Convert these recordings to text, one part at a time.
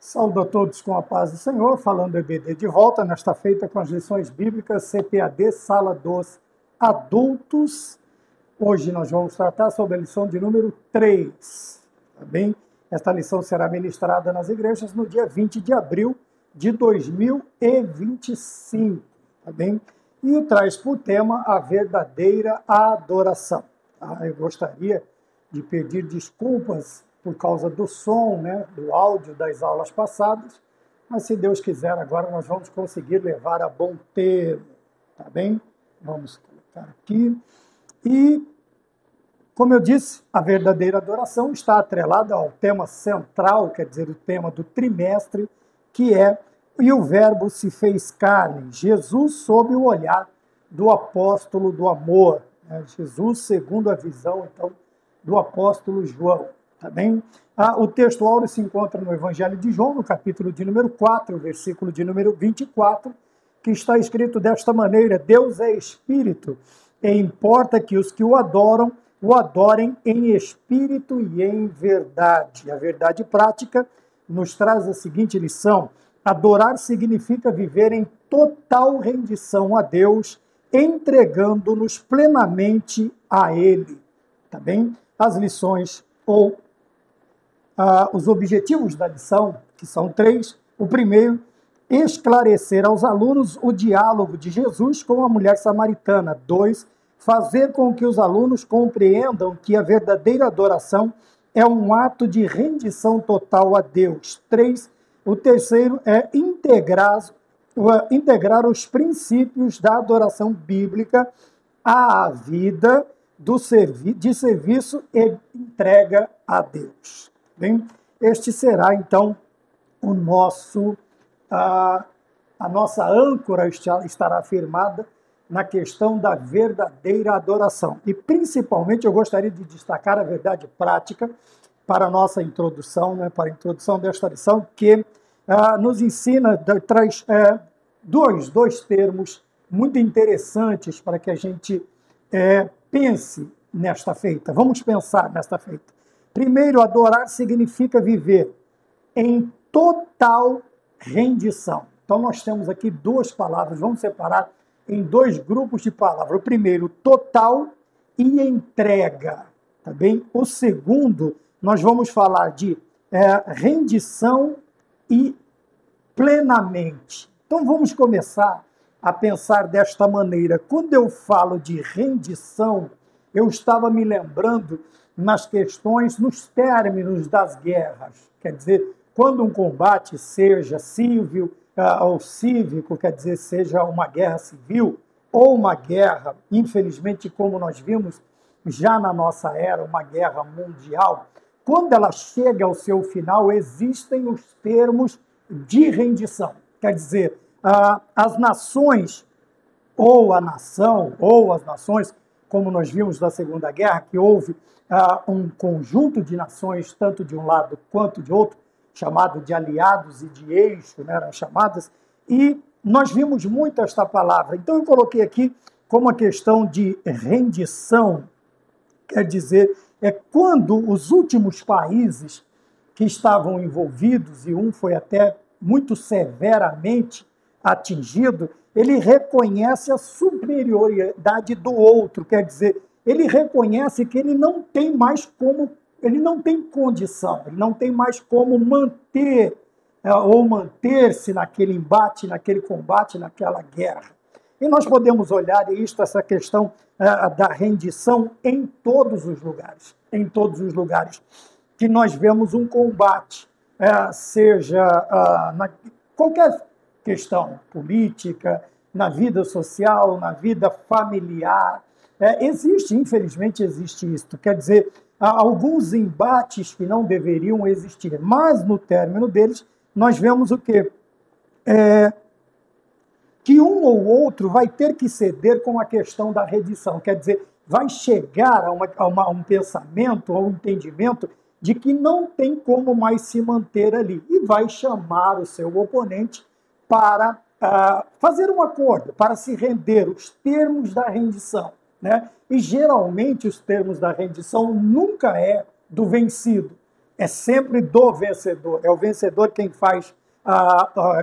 Saúdo a todos com a paz do Senhor, falando EBD de volta, nesta feita com as lições bíblicas CPAD, Sala dos Adultos. Hoje nós vamos tratar sobre a lição de número 3, tá bem? Esta lição será ministrada nas igrejas no dia 20 de abril de 2025, tá bem? E traz por tema a verdadeira adoração. Tá? Eu gostaria de pedir desculpas por causa do som, do áudio das aulas passadas, mas se Deus quiser, agora nós vamos conseguir levar a bom termo, tá bem? Vamos colocar aqui. E, como eu disse, a verdadeira adoração está atrelada ao tema central, quer dizer, o tema do trimestre, que é "E o Verbo se fez carne", Jesus sob o olhar do apóstolo do amor, Jesus segundo a visão, então, do apóstolo João. Tá bem? O texto áureo se encontra no Evangelho de João, no capítulo de número 4, versículo de número 24, que está escrito desta maneira: Deus é Espírito, e importa que os que o adorem em espírito e em verdade. A verdade prática nos traz a seguinte lição: adorar significa viver em total rendição a Deus, entregando-nos plenamente a Ele. Tá bem? As lições ou os objetivos da lição, que são 3. O primeiro, esclarecer aos alunos o diálogo de Jesus com a mulher samaritana. 2, fazer com que os alunos compreendam que a verdadeira adoração é um ato de rendição total a Deus. 3, o terceiro é integrar os princípios da adoração bíblica à vida de serviço e entrega a Deus. Bem, este será, então, a nossa âncora estará firmada na questão da verdadeira adoração. E, principalmente, eu gostaria de destacar a verdade prática para a nossa introdução, para a introdução desta lição, que nos ensina, traz dois termos muito interessantes para que a gente pense nesta feita. Vamos pensar nesta feita. Primeiro, adorar significa viver em total rendição. Então, nós temos aqui duas palavras, vamos separar em 2 grupos de palavras. O primeiro, total e entrega, tá bem? O segundo, nós vamos falar de rendição e plenamente. Então, vamos começar a pensar desta maneira. Quando eu falo de rendição, eu estava me lembrando nas questões, nos términos das guerras. Quer dizer, quando um combate seja civil ou cívico, quer dizer, seja uma guerra civil ou uma guerra, infelizmente, como nós vimos já na nossa era, uma guerra mundial, quando ela chega ao seu final, existem os termos de rendição. Quer dizer, as nações, ou a nação, ou as nações, como nós vimos na Segunda Guerra, que houve um conjunto de nações, tanto de um lado quanto de outro, chamado de aliados e de eixo, eram chamadas, e nós vimos muito esta palavra. Então eu coloquei aqui como a questão de rendição, quer dizer, é quando os últimos países que estavam envolvidos, e um foi até muito severamente atingido, ele reconhece a superioridade do outro, quer dizer, ele reconhece que ele não tem mais como, ele não tem condição, ele não tem mais como manter ou manter-se naquele embate, naquele combate, naquela guerra. E nós podemos olhar essa questão da rendição em todos os lugares que nós vemos um combate, seja qualquer questão política, na vida social, na vida familiar. Infelizmente existe isso. Quer dizer, há alguns embates que não deveriam existir, mas no término deles, nós vemos o quê? Que um ou outro vai ter que ceder com a questão da rendição. Quer dizer, vai chegar a um pensamento, a um entendimento de que não tem como mais se manter ali e vai chamar o seu oponente para fazer um acordo, para se render, os termos da rendição. E geralmente os termos da rendição nunca é do vencido. é sempre do vencedor. É o vencedor quem faz,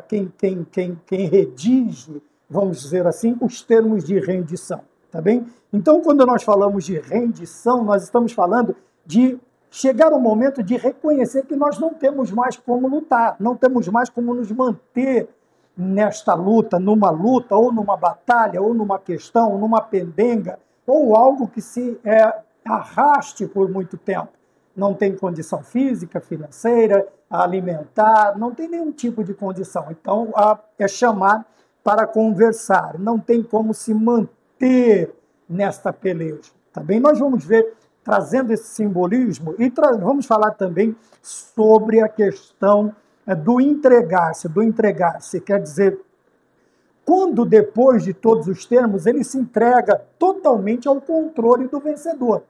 quem redige, vamos dizer assim, os termos de rendição, tá bem? Então, quando nós falamos de rendição, nós estamos falando de chegar ao momento de reconhecer que nós não temos mais como lutar, não temos mais como nos manter nesta luta, ou numa batalha, ou numa questão, numa pendenga, ou algo que se arraste por muito tempo. Não tem condição física, financeira, alimentar, não tem nenhum tipo de condição. Então, é chamar para conversar, não tem como se manter nesta peleja. Tá bem? Nós vamos ver, trazendo esse simbolismo, e vamos falar também sobre a questão do entregar-se, quer dizer, quando depois de todos os termos, ele se entrega totalmente ao controle do vencedor,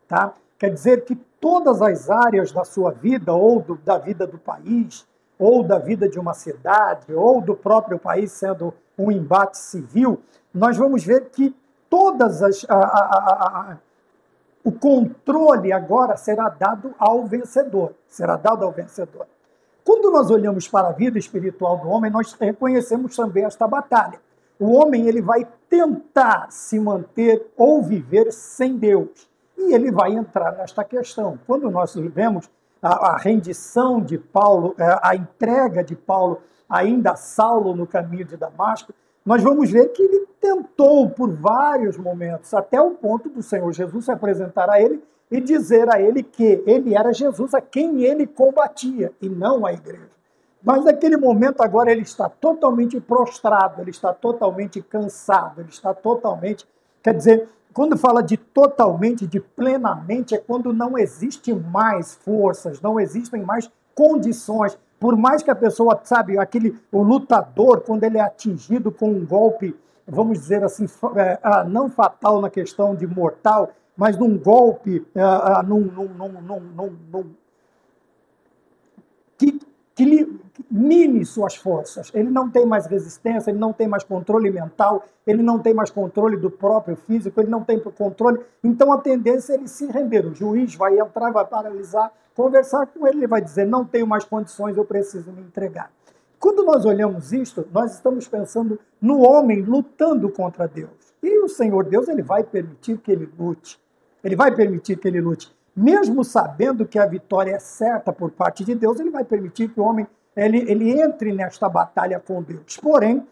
tá? Quer dizer que todas as áreas da sua vida, ou da vida do país, ou da vida de uma cidade, ou do próprio país sendo um embate civil, nós vamos ver que todas o controle agora será dado ao vencedor, Quando nós olhamos para a vida espiritual do homem, nós reconhecemos também esta batalha. O homem ele vai tentar se manter ou viver sem Deus. E ele vai entrar nesta questão. Quando nós vemos a rendição de Paulo, a entrega de Paulo ainda a Saulo no caminho de Damasco, nós vamos ver que ele tentou por vários momentos, até o ponto do Senhor Jesus se apresentar a ele e dizer a ele que ele era Jesus a quem ele combatia, e não a igreja. Mas naquele momento agora ele está totalmente prostrado, ele está totalmente cansado, ele está totalmente... Quer dizer, quando fala de totalmente, de plenamente, é quando não existe mais forças, não existem mais condições. Por mais que a pessoa, sabe, o lutador, quando ele é atingido com um golpe, vamos dizer assim, não fatal na questão de mortal, mas num golpe que lhe mine suas forças. Ele não tem mais resistência, ele não tem mais controle mental, ele não tem mais controle do próprio físico, ele não tem controle. Então a tendência é ele se render. O juiz vai entrar, vai paralisar, conversar com ele, ele vai dizer, não tenho mais condições, eu preciso me entregar. Quando nós olhamos isto, nós estamos pensando no homem lutando contra Deus. E o Senhor Deus, ele vai permitir que ele lute. Ele vai permitir que ele lute. Mesmo sabendo que a vitória é certa por parte de Deus, ele vai permitir que o homem ele entre nesta batalha com Deus. Porém,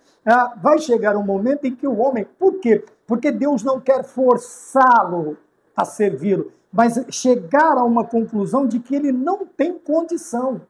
vai chegar um momento em que o homem... Por quê? Porque Deus não quer forçá-lo a servi-lo, mas chegar a uma conclusão de que ele não tem condição.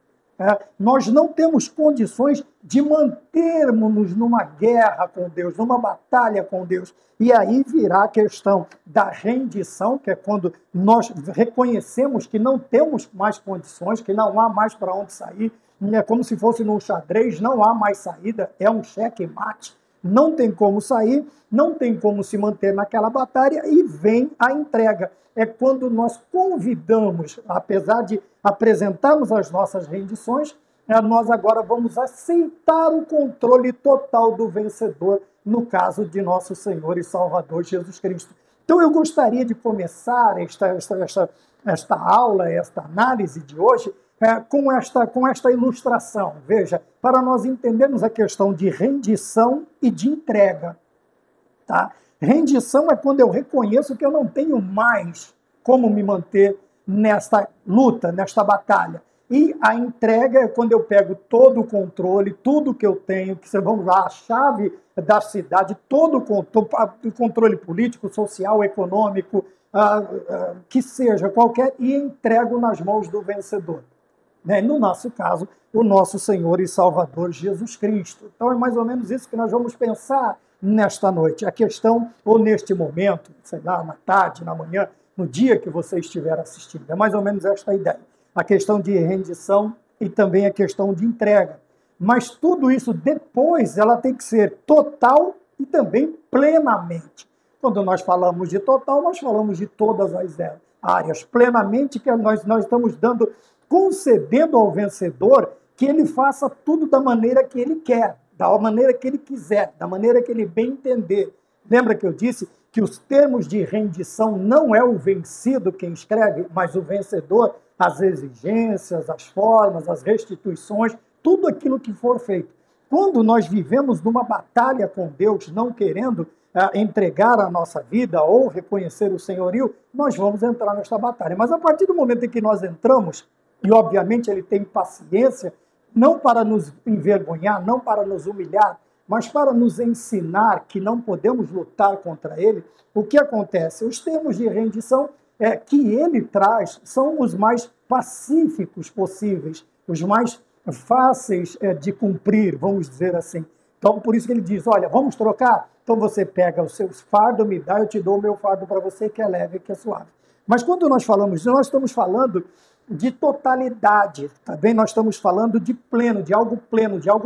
Nós não temos condições de mantermos-nos numa guerra com Deus, numa batalha com Deus. E aí virá a questão da rendição, que é quando nós reconhecemos que não temos mais condições, que não há mais para onde sair. É como se fosse num xadrez, não há mais saída, é um cheque-mate. Não tem como sair, não tem como se manter naquela batalha e vem a entrega. É quando nós convidamos, apesar de apresentarmos as nossas rendições, nós agora vamos aceitar o controle total do vencedor, no caso de nosso Senhor e Salvador Jesus Cristo. Então eu gostaria de começar esta aula, esta análise de hoje, com esta ilustração. Veja, para nós entendermos a questão de rendição e de entrega. Tá? Rendição é quando eu reconheço que eu não tenho mais como me manter nesta luta, nesta batalha. E a entrega é quando eu pego todo o controle, tudo que eu tenho, que vocês vão lá, a chave da cidade, todo o controle político, social, econômico, que seja qualquer, e entrego nas mãos do vencedor. No nosso caso, o nosso Senhor e Salvador Jesus Cristo. Então é mais ou menos isso que nós vamos pensar nesta noite. A questão, ou neste momento, sei lá, na tarde, na manhã, no dia que você estiver assistindo. É mais ou menos esta a ideia. A questão de rendição e também a questão de entrega. Mas tudo isso depois, ela tem que ser total e também plenamente. Quando nós falamos de total, nós falamos de todas as áreas. Plenamente, que nós estamos concedendo ao vencedor que ele faça tudo da maneira que ele quer, da maneira que ele quiser, da maneira que ele bem entender. Lembra que eu disse que os termos de rendição não é o vencido quem escreve, mas o vencedor? as exigências, as formas, as restituições, tudo aquilo que for feito. Quando nós vivemos numa batalha com Deus, não querendo entregar a nossa vida ou reconhecer o senhorio, nós vamos entrar nesta batalha. Mas a partir do momento em que nós entramos, e obviamente ele tem paciência, não para nos envergonhar, não para nos humilhar, mas para nos ensinar que não podemos lutar contra ele, o que acontece? Os termos de rendição que ele traz são os mais pacíficos possíveis, os mais fáceis de cumprir, vamos dizer assim. Então, por isso que ele diz, olha, vamos trocar? Então você pega o seu fardo, me dá, eu te dou o meu fardo para você, que é leve, que é suave. Mas quando nós falamos disso, nós estamos falando de totalidade, tá bem? Nós estamos falando de pleno, de algo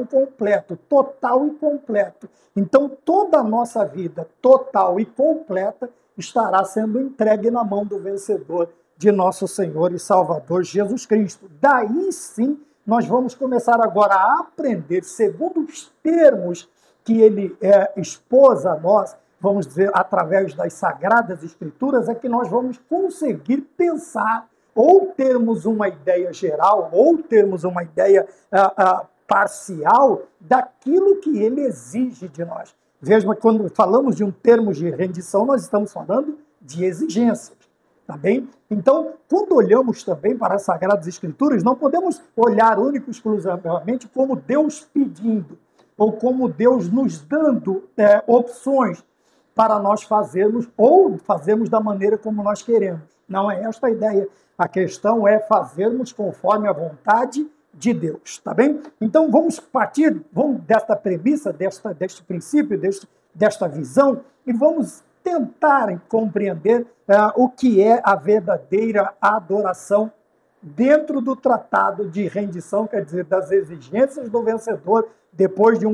completo, total e completo. Então, toda a nossa vida total e completa estará sendo entregue na mão do vencedor, de nosso Senhor e Salvador Jesus Cristo. Daí sim, nós vamos começar agora a aprender, segundo os termos que ele expôs a nós, vamos dizer, através das Sagradas Escrituras, é que nós vamos conseguir pensar, ou termos uma ideia geral, ou termos uma ideia parcial daquilo que ele exige de nós. Veja, quando falamos de um termo de rendição, nós estamos falando de exigências, tá bem? Então, quando olhamos também para as Sagradas Escrituras, não podemos olhar único e exclusivamente como Deus pedindo, ou como Deus nos dando opções para nós fazermos, ou fazermos da maneira como nós queremos. Não é esta a ideia. A questão é fazermos conforme a vontade de Deus, tá bem? Então vamos partir desta premissa, deste princípio, desta visão, e vamos tentar compreender o que é a verdadeira adoração dentro do tratado de rendição, quer dizer, das exigências do vencedor, depois de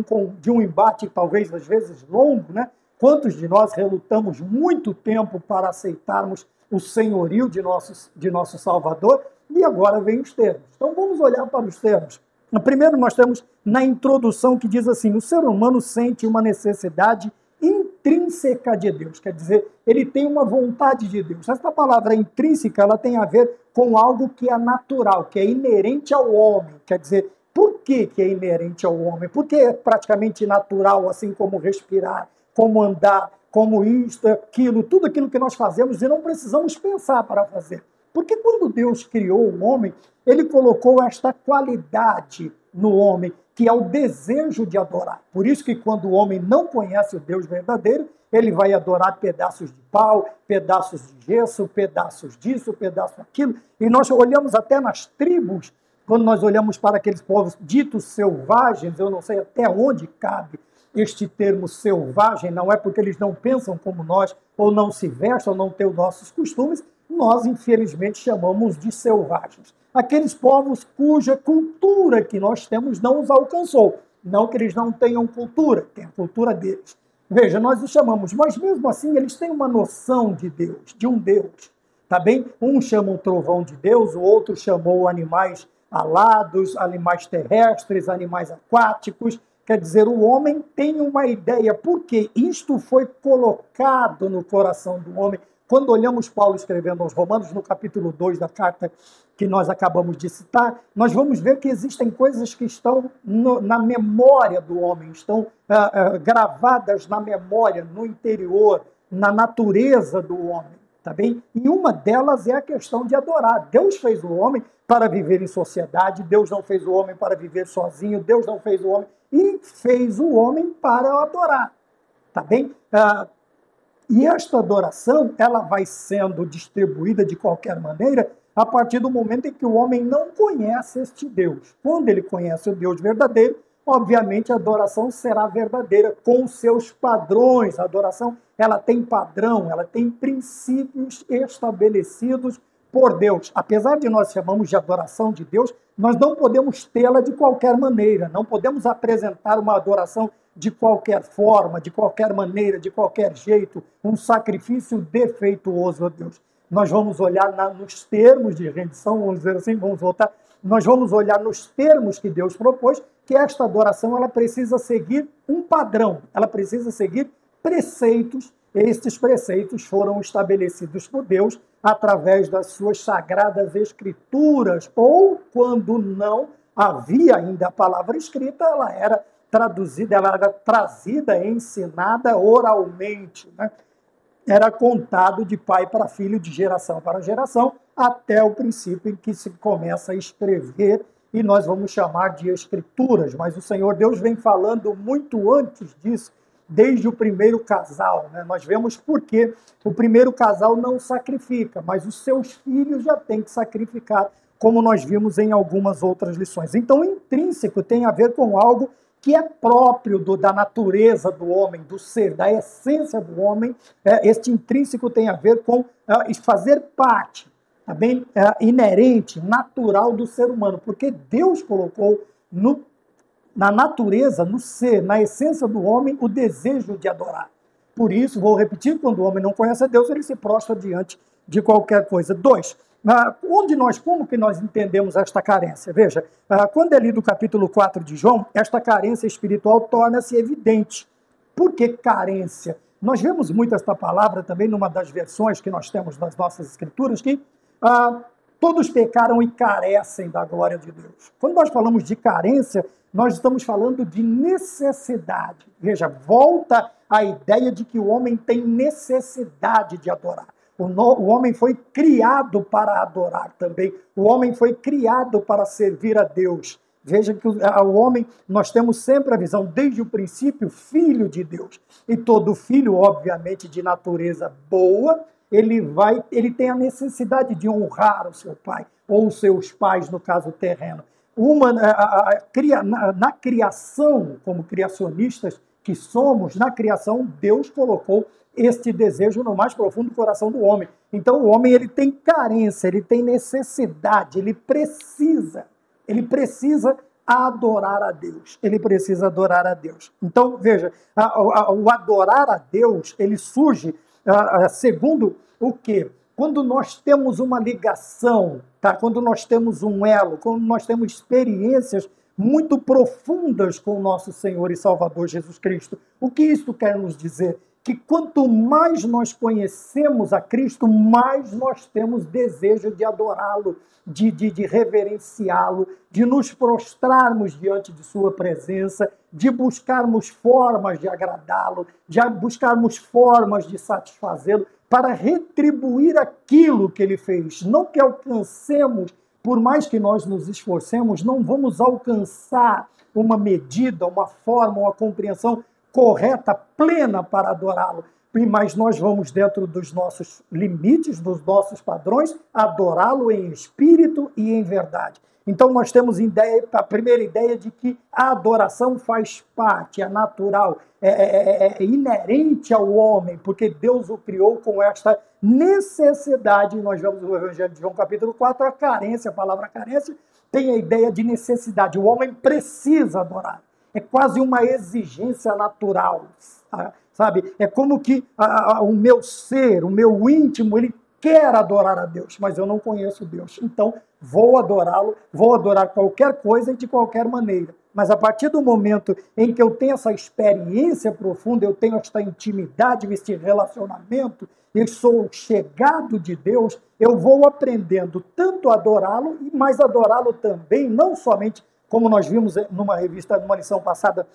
um embate, talvez às vezes longo, né? Quantos de nós relutamos muito tempo para aceitarmos o senhorio de nosso Salvador? E agora vem os termos. Então vamos olhar para os termos. Primeiro nós temos na introdução que diz assim, o ser humano sente uma necessidade intrínseca de Deus, quer dizer, ele tem uma vontade de Deus. Essa palavra intrínseca, ela tem a ver com algo que é natural, que é inerente ao homem, quer dizer, por que é inerente ao homem? Porque é praticamente natural, assim como respirar, como andar, como isto, aquilo, tudo aquilo que nós fazemos e não precisamos pensar para fazer. Porque quando Deus criou o homem, ele colocou esta qualidade no homem, que é o desejo de adorar. Por isso que quando o homem não conhece o Deus verdadeiro, ele vai adorar pedaços de pau, pedaços de gesso, pedaços disso, pedaços daquilo. E nós olhamos até nas tribos, quando nós olhamos para aqueles povos ditos selvagens, eu não sei até onde cabe este termo selvagem, não é porque eles não pensam como nós, ou não se vestem, ou não têm os nossos costumes, nós, infelizmente, chamamos de selvagens. Aqueles povos cuja cultura que nós temos não os alcançou. Não que eles não tenham cultura, tem a cultura deles. Veja, nós os chamamos, mas mesmo assim eles têm uma noção de Deus, de um Deus. Tá bem? Um chama o trovão de Deus, o outro chamou animais alados, animais terrestres, animais aquáticos. Quer dizer, o homem tem uma ideia, porque isto foi colocado no coração do homem. Quando olhamos Paulo escrevendo aos Romanos, no capítulo 2 da carta que nós acabamos de citar, nós vamos ver que existem coisas que estão na memória do homem, estão gravadas na memória, no interior, na natureza do homem, tá bem? E uma delas é a questão de adorar. Deus fez o homem para viver em sociedade, Deus não fez o homem para viver sozinho, Deus não fez o homem e fez o homem para adorar, tá bem? E esta adoração, ela vai sendo distribuída de qualquer maneira a partir do momento em que o homem não conhece este Deus. Quando ele conhece o Deus verdadeiro, obviamente a adoração será verdadeira com seus padrões. A adoração, ela tem padrão, ela tem princípios estabelecidos por Deus. Apesar de nós chamamos de adoração de Deus, nós não podemos tê-la de qualquer maneira, não podemos apresentar uma adoração de qualquer forma, de qualquer maneira, de qualquer jeito, um sacrifício defeituoso a Deus. Nós vamos olhar nos termos de rendição, vamos dizer assim, vamos voltar, nós vamos olhar nos termos que Deus propôs, que esta adoração ela precisa seguir um padrão, ela precisa seguir preceitos. Estes preceitos foram estabelecidos por Deus através das suas sagradas escrituras, ou quando não havia ainda a palavra escrita, ela era traduzida, ela era trazida, ensinada oralmente, né? Era contado de pai para filho, de geração para geração, até o princípio em que se começa a escrever, e nós vamos chamar de escrituras, mas o Senhor Deus vem falando muito antes disso, desde o primeiro casal, né? Nós vemos por que o primeiro casal não sacrifica, mas os seus filhos já têm que sacrificar, como nós vimos em algumas outras lições. Então, intrínseco tem a ver com algo que é próprio da natureza do homem, do ser, da essência do homem. Este intrínseco tem a ver com fazer parte, tá bem? Inerente, natural do ser humano, porque Deus colocou na natureza, no ser, na essência do homem, o desejo de adorar. Por isso, vou repetir, quando o homem não conhece a Deus, ele se prostra diante de qualquer coisa. 2. Como que nós entendemos esta carência? Veja, quando é lido o capítulo 4 de João, esta carência espiritual torna-se evidente. Por que carência? Nós vemos muito esta palavra também numa das versões que nós temos nas nossas escrituras, que todos pecaram e carecem da glória de Deus. Quando nós falamos de carência, nós estamos falando de necessidade. Veja, volta a ideia de que o homem tem necessidade de adorar. O homem foi criado para adorar também. O homem foi criado para servir a Deus. Veja que o homem, nós temos sempre a visão, desde o princípio, filho de Deus. E todo filho, obviamente, de natureza boa, ele tem a necessidade de honrar o seu pai, ou os seus pais, no caso terreno. Na criação, como criacionistas que somos, na criação, Deus colocou este desejo no mais profundo coração do homem. Então, o homem ele tem carência, ele tem necessidade, ele precisa adorar a Deus. Ele precisa adorar a Deus. Então, veja, o adorar a Deus, ele surge segundo o quê? Quando nós temos uma ligação, tá? Quando nós temos um elo, quando nós temos experiências muito profundas com o nosso Senhor e Salvador Jesus Cristo. O que isso quer nos dizer? Que quanto mais nós conhecemos a Cristo, mais nós temos desejo de adorá-lo, de reverenciá-lo, de nos prostrarmos diante de sua presença, de buscarmos formas de agradá-lo, de buscarmos formas de satisfazê-lo, para retribuir aquilo que ele fez. Não que alcancemos, por mais que nós nos esforcemos, não vamos alcançar uma medida, uma forma, uma compreensão correta, plena para adorá-lo. Mas nós vamos, dentro dos nossos limites, dos nossos padrões, adorá-lo em espírito e em verdade. Então nós temos a primeira ideia de que a adoração faz parte, é natural, é inerente ao homem, porque Deus o criou com esta necessidade. Nós vemos no Evangelho de João, capítulo 4, a palavra carência tem a ideia de necessidade. O homem precisa adorar. É quase uma exigência natural, sabe? É como que o meu ser, o meu íntimo, ele quer adorar a Deus, mas eu não conheço Deus. Então, vou adorá-lo, vou adorar qualquer coisa e de qualquer maneira. Mas a partir do momento em que eu tenho essa experiência profunda, eu tenho esta intimidade, este relacionamento, eu sou chegado de Deus, eu vou aprendendo tanto a adorá-lo, mas adorá-lo também, não somente, como nós vimos numa lição passada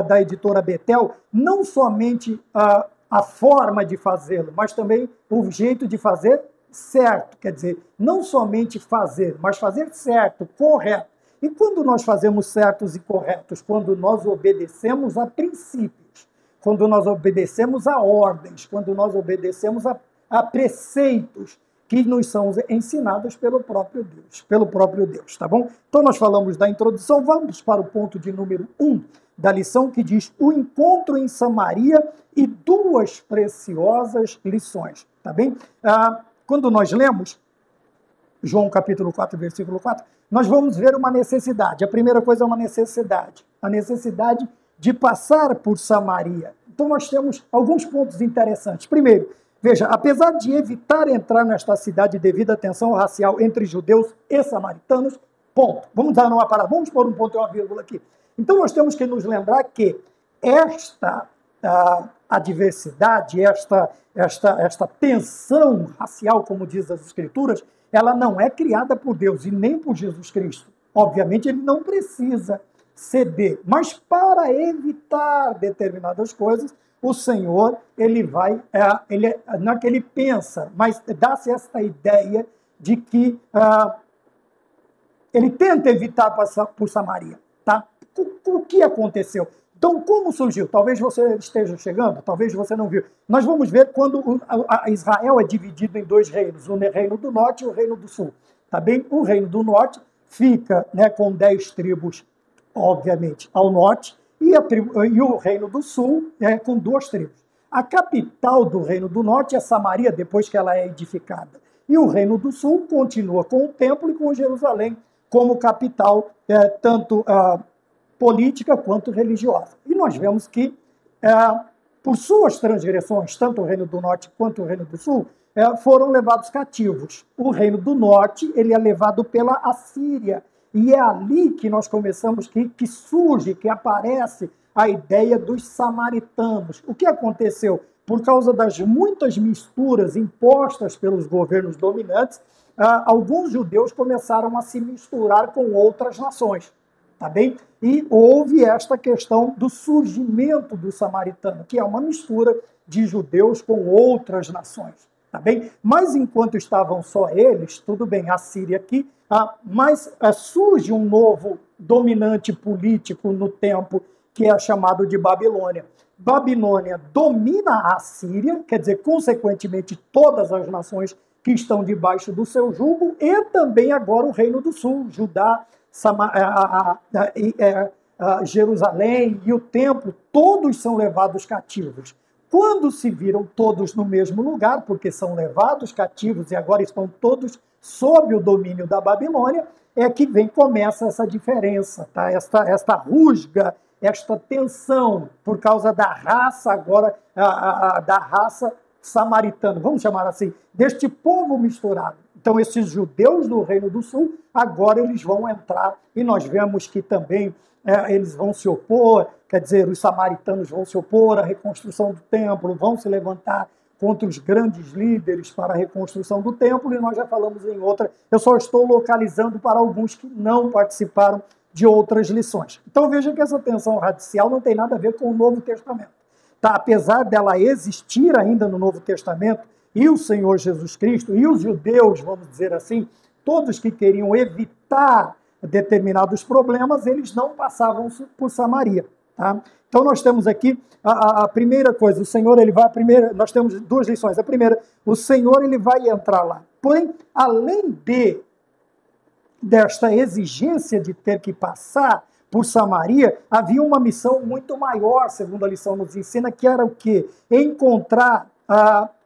da editora Betel, não somente a forma de fazê-lo, mas também o jeito de fazer certo. Quer dizer, não somente fazer, mas fazer certo, correto. E quando nós fazemos certos e corretos? Quando nós obedecemos a princípios, quando nós obedecemos a ordens, quando nós obedecemos a preceitos que nos são ensinados pelo próprio Deus, tá bom? Então nós falamos da introdução, vamos para o ponto de número 1 da lição, que diz o encontro em Samaria e duas preciosas lições, tá bem? Quando nós lemos João capítulo 4, versículo 4, nós vamos ver uma necessidade. A primeira coisa é uma necessidade, a necessidade de passar por Samaria. Então nós temos alguns pontos interessantes. Primeiro, veja, apesar de evitar entrar nesta cidade devido à tensão racial entre judeus e samaritanos, ponto. Vamos dar uma parada, vamos pôr um ponto e uma vírgula aqui. Então nós temos que nos lembrar que esta adversidade, esta tensão racial, como diz as Escrituras, ela não é criada por Deus e nem por Jesus Cristo. Obviamente, ele não precisa ceder, mas para evitar determinadas coisas, o Senhor, não é que ele pensa, mas dá-se esta ideia de que ele tenta evitar passar por Samaria. Tá? O que aconteceu? Então, como surgiu? Talvez você esteja chegando, talvez você não viu. Nós vamos ver quando Israel é dividido em dois reinos, o reino do norte e o reino do sul. Tá bem? O reino do norte fica, né, com 10 tribos, obviamente, ao norte, e o reino do sul com 2 tribos. A capital do reino do norte é Samaria, depois que ela é edificada. E o reino do sul continua com o templo e com Jerusalém como capital, tanto política quanto religiosa. E nós vemos que, por suas transgressões, tanto o reino do norte quanto o reino do sul, foram levados cativos. O reino do norte ele é levado pela Assíria. E é ali que nós começamos, que surge, que aparece a ideia dos samaritanos. O que aconteceu? Por causa das muitas misturas impostas pelos governos dominantes, alguns judeus começaram a se misturar com outras nações. Tá bem? E houve esta questão do surgimento do samaritano, que é uma mistura de judeus com outras nações. Tá bem? Mas enquanto estavam só eles, tudo bem, a Síria aqui, mas surge um novo dominante político no tempo, que é chamado de Babilônia. Babilônia domina a Síria, quer dizer, consequentemente, todas as nações que estão debaixo do seu jugo, e também agora o Reino do Sul, Judá, Jerusalém e o templo, todos são levados cativos. Quando se viram todos no mesmo lugar, porque são levados cativos e agora estão todos sob o domínio da Babilônia, é que começa essa diferença, tá? Esta rusga, esta tensão por causa da raça agora, da raça samaritana, vamos chamar assim, deste povo misturado. Então, esses judeus do Reino do Sul, agora eles vão entrar, e nós vemos que também eles vão se opor, quer dizer, os samaritanos vão se opor à reconstrução do templo, vão se levantar contra os grandes líderes para a reconstrução do templo, e nós já falamos em outra, eu só estou localizando para alguns que não participaram de outras lições. Então veja que essa tensão racial não tem nada a ver com o Novo Testamento. Tá? Apesar dela existir ainda no Novo Testamento, e o Senhor Jesus Cristo, e os judeus, vamos dizer assim, todos que queriam evitar determinados problemas, eles não passavam por Samaria. Tá? Então nós temos aqui a primeira coisa, o Senhor ele vai, nós temos 2 lições. A primeira, o Senhor ele vai entrar lá. Porém, além desta exigência de ter que passar por Samaria, havia uma missão muito maior, segundo a lição nos ensina, que era o quê? Encontrar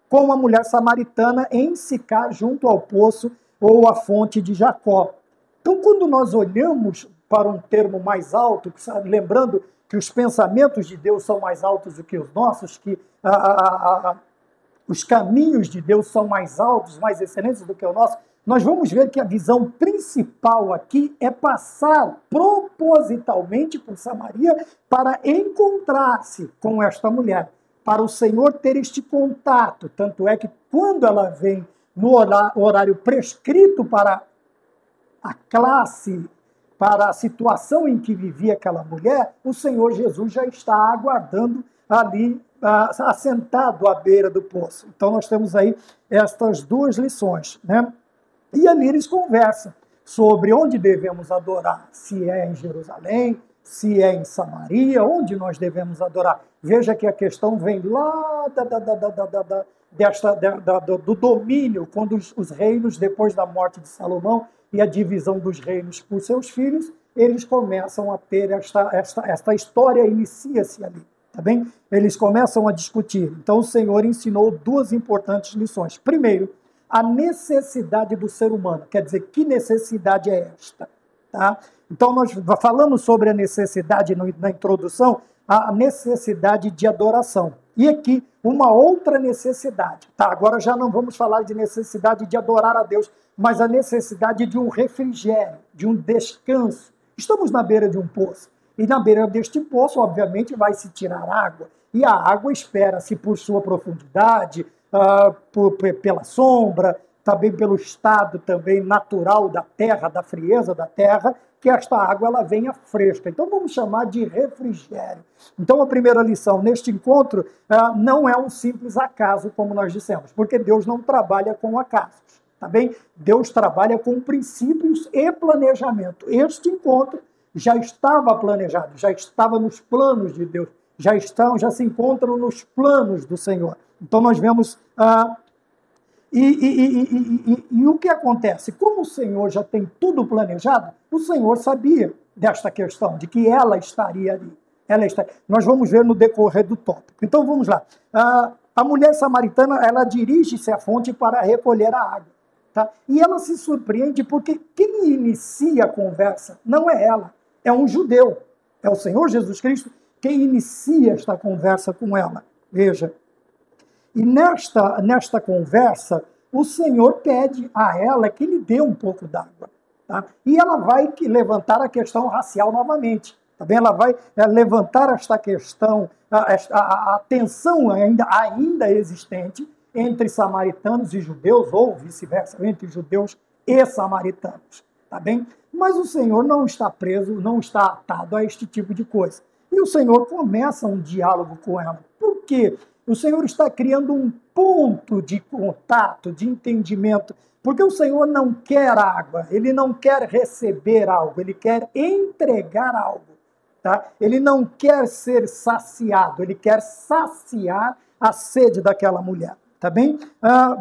com a mulher samaritana em Sicar, junto ao poço ou à fonte de Jacó. Então, quando nós olhamos para um termo mais alto, lembrando que os pensamentos de Deus são mais altos do que os nossos, que os caminhos de Deus são mais altos, mais excelentes do que o nosso, nós vamos ver que a visão principal aqui é passar propositalmente por Samaria para encontrar-se com esta mulher, para o Senhor ter este contato. Tanto é que quando ela vem no horário prescrito para a classe, para a situação em que vivia aquela mulher, o Senhor Jesus já está aguardando ali, assentado à beira do poço. Então nós temos aí estas 2 lições, né? E ali eles conversam sobre onde devemos adorar, se é em Jerusalém, se é em Samaria, onde nós devemos adorar. Veja que a questão vem lá do domínio, quando os reinos, depois da morte de Salomão e a divisão dos reinos por seus filhos, eles começam a ter esta história, inicia-se ali, tá bem? Eles começam a discutir. Então o Senhor ensinou 2 importantes lições. Primeiro, a necessidade do ser humano. Quer dizer, que necessidade é esta? Tá? Então, nós falamos sobre a necessidade na introdução, a necessidade de adoração. E aqui, uma outra necessidade. Tá? Agora já não vamos falar de necessidade de adorar a Deus, mas a necessidade de um refrigério, de um descanso. Estamos na beira de um poço. E na beira deste poço, obviamente, vai se tirar água. e a água espera-se por sua profundidade, pela sombra, também pelo estado também natural da terra, da frieza da terra, que esta água ela venha fresca. Então vamos chamar de refrigério. Então a primeira lição neste encontro não é um simples acaso, como nós dissemos, porque Deus não trabalha com acasos, tá bem? Deus trabalha com princípios e planejamento. Este encontro já estava planejado, já estava nos planos de Deus, já se encontram nos planos do Senhor. Então nós vemos e o que acontece? Como o Senhor já tem tudo planejado, o Senhor sabia desta questão, de que ela estaria ali. Nós vamos ver no decorrer do tópico. Então vamos lá. A mulher samaritana, ela dirige-se à fonte para recolher a água. Tá? E ela se surpreende porque quem inicia a conversa não é ela, é um judeu. É o Senhor Jesus Cristo quem inicia esta conversa com ela. Veja. E nesta conversa, o Senhor pede a ela que lhe dê um pouco d'água. Tá? E ela vai levantar a questão racial novamente. Tá bem? Ela vai levantar esta questão, a tensão ainda existente entre samaritanos e judeus, ou vice-versa, entre judeus e samaritanos. Tá bem? Mas o Senhor não está preso, não está atado a este tipo de coisa. E o Senhor começa um diálogo com ela. Por quê? O Senhor está criando um ponto de contato, de entendimento, porque o Senhor não quer água, ele não quer receber algo, ele quer entregar algo. Tá? Ele não quer ser saciado, ele quer saciar a sede daquela mulher. Tá bem?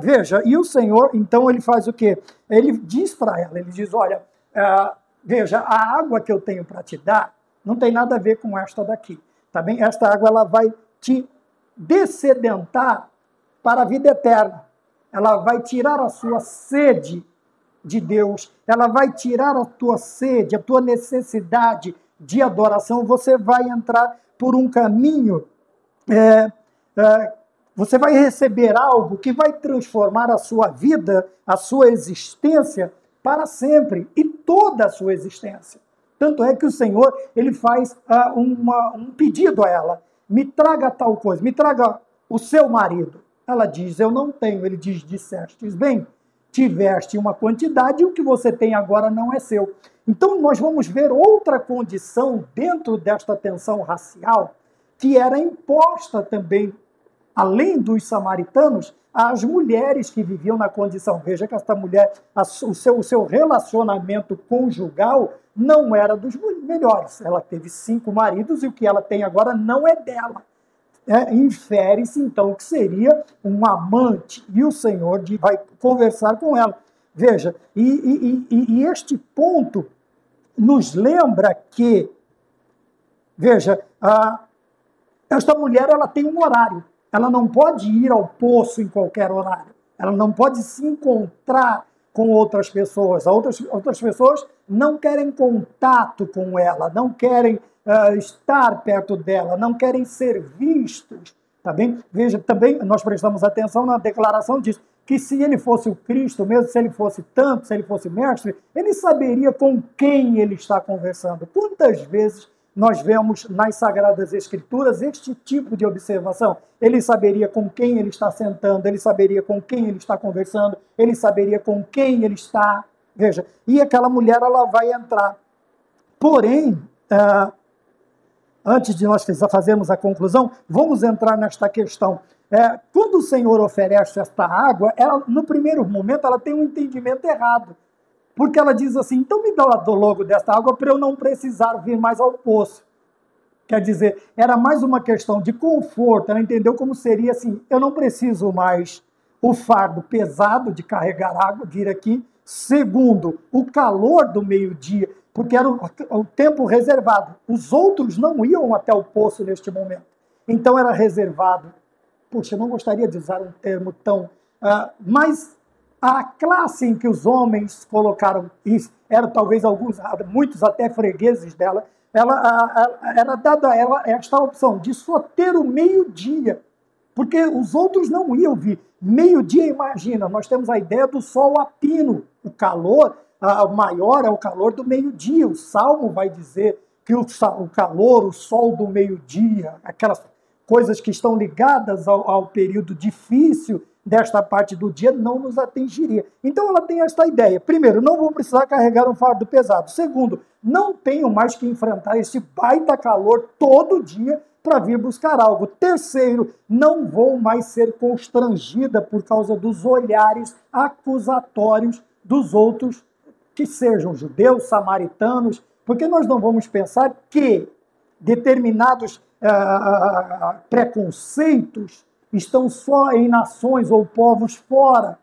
Veja, e o Senhor, então, ele faz o quê? Ele diz para ela, ele diz, olha, veja, a água que eu tenho para te dar não tem nada a ver com esta daqui. Tá bem? Esta água, ela vai te dessedentar para a vida eterna. Ela vai tirar a sua sede de Deus, ela vai tirar a tua sede, a tua necessidade de adoração. Você vai entrar por um caminho, você vai receber algo que vai transformar a sua vida, a sua existência para sempre, e toda a sua existência. Tanto é que o Senhor, ele faz um pedido a ela: me traga tal coisa, me traga o seu marido. Ela diz, eu não tenho. Ele diz, dissestes bem, tiveste uma quantidade e o que você tem agora não é seu. Então nós vamos ver outra condição dentro desta tensão racial que era imposta também, além dos samaritanos, às mulheres que viviam na condição. Veja que esta mulher, o seu relacionamento conjugal não era dos melhores. Ela teve 5 maridos e o que ela tem agora não é dela. Infere-se, então, que seria um amante. E o Senhor vai conversar com ela. Veja, e este ponto nos lembra que, veja, esta mulher ela tem um horário. Ela não pode ir ao poço em qualquer horário. Ela não pode se encontrar com outras pessoas. Outras pessoas não querem contato com ela, não querem estar perto dela, não querem ser vistos. Tá bem? Veja, também nós prestamos atenção na declaração disso, que se ele fosse o Cristo, mesmo se ele fosse tanto, se ele fosse mestre, ele saberia com quem ele está conversando. Quantas vezes nós vemos nas Sagradas Escrituras este tipo de observação? Ele saberia com quem ele está sentando, ele saberia com quem ele está conversando, ele saberia com quem ele está. Veja, e aquela mulher, ela vai entrar. Porém, antes de nós fazermos a conclusão, vamos entrar nesta questão. Quando o Senhor oferece esta água, ela, no primeiro momento, ela tem um entendimento errado. Porque ela diz assim, então me dá logo desta água para eu não precisar vir mais ao poço. Quer dizer, era mais uma questão de conforto. Ela entendeu como seria assim, eu não preciso mais o fardo pesado de carregar água, vir aqui. Segundo, o calor do meio-dia, porque era o tempo reservado. Os outros não iam até o poço neste momento. Então era reservado. Puxa, eu não gostaria de usar um termo tão... mas a classe em que os homens colocaram isso, eram talvez muitos até fregueses dela, era dada a ela esta opção de só ter o meio-dia, porque os outros não iam vir. Meio-dia, imagina, nós temos a ideia do sol a pino, o calor maior é o calor do meio-dia. O Salmo vai dizer que o calor, o sol do meio-dia, aquelas coisas que estão ligadas ao período difícil desta parte do dia, não nos atingiria. Então ela tem esta ideia. Primeiro, não vou precisar carregar um fardo pesado. Segundo, não tenho mais que enfrentar esse baita calor todo dia para vir buscar algo. Terceiro, não vou mais ser constrangida por causa dos olhares acusatórios dos outros, que sejam judeus, samaritanos, porque nós não vamos pensar que determinados preconceitos estão só em nações ou povos fora.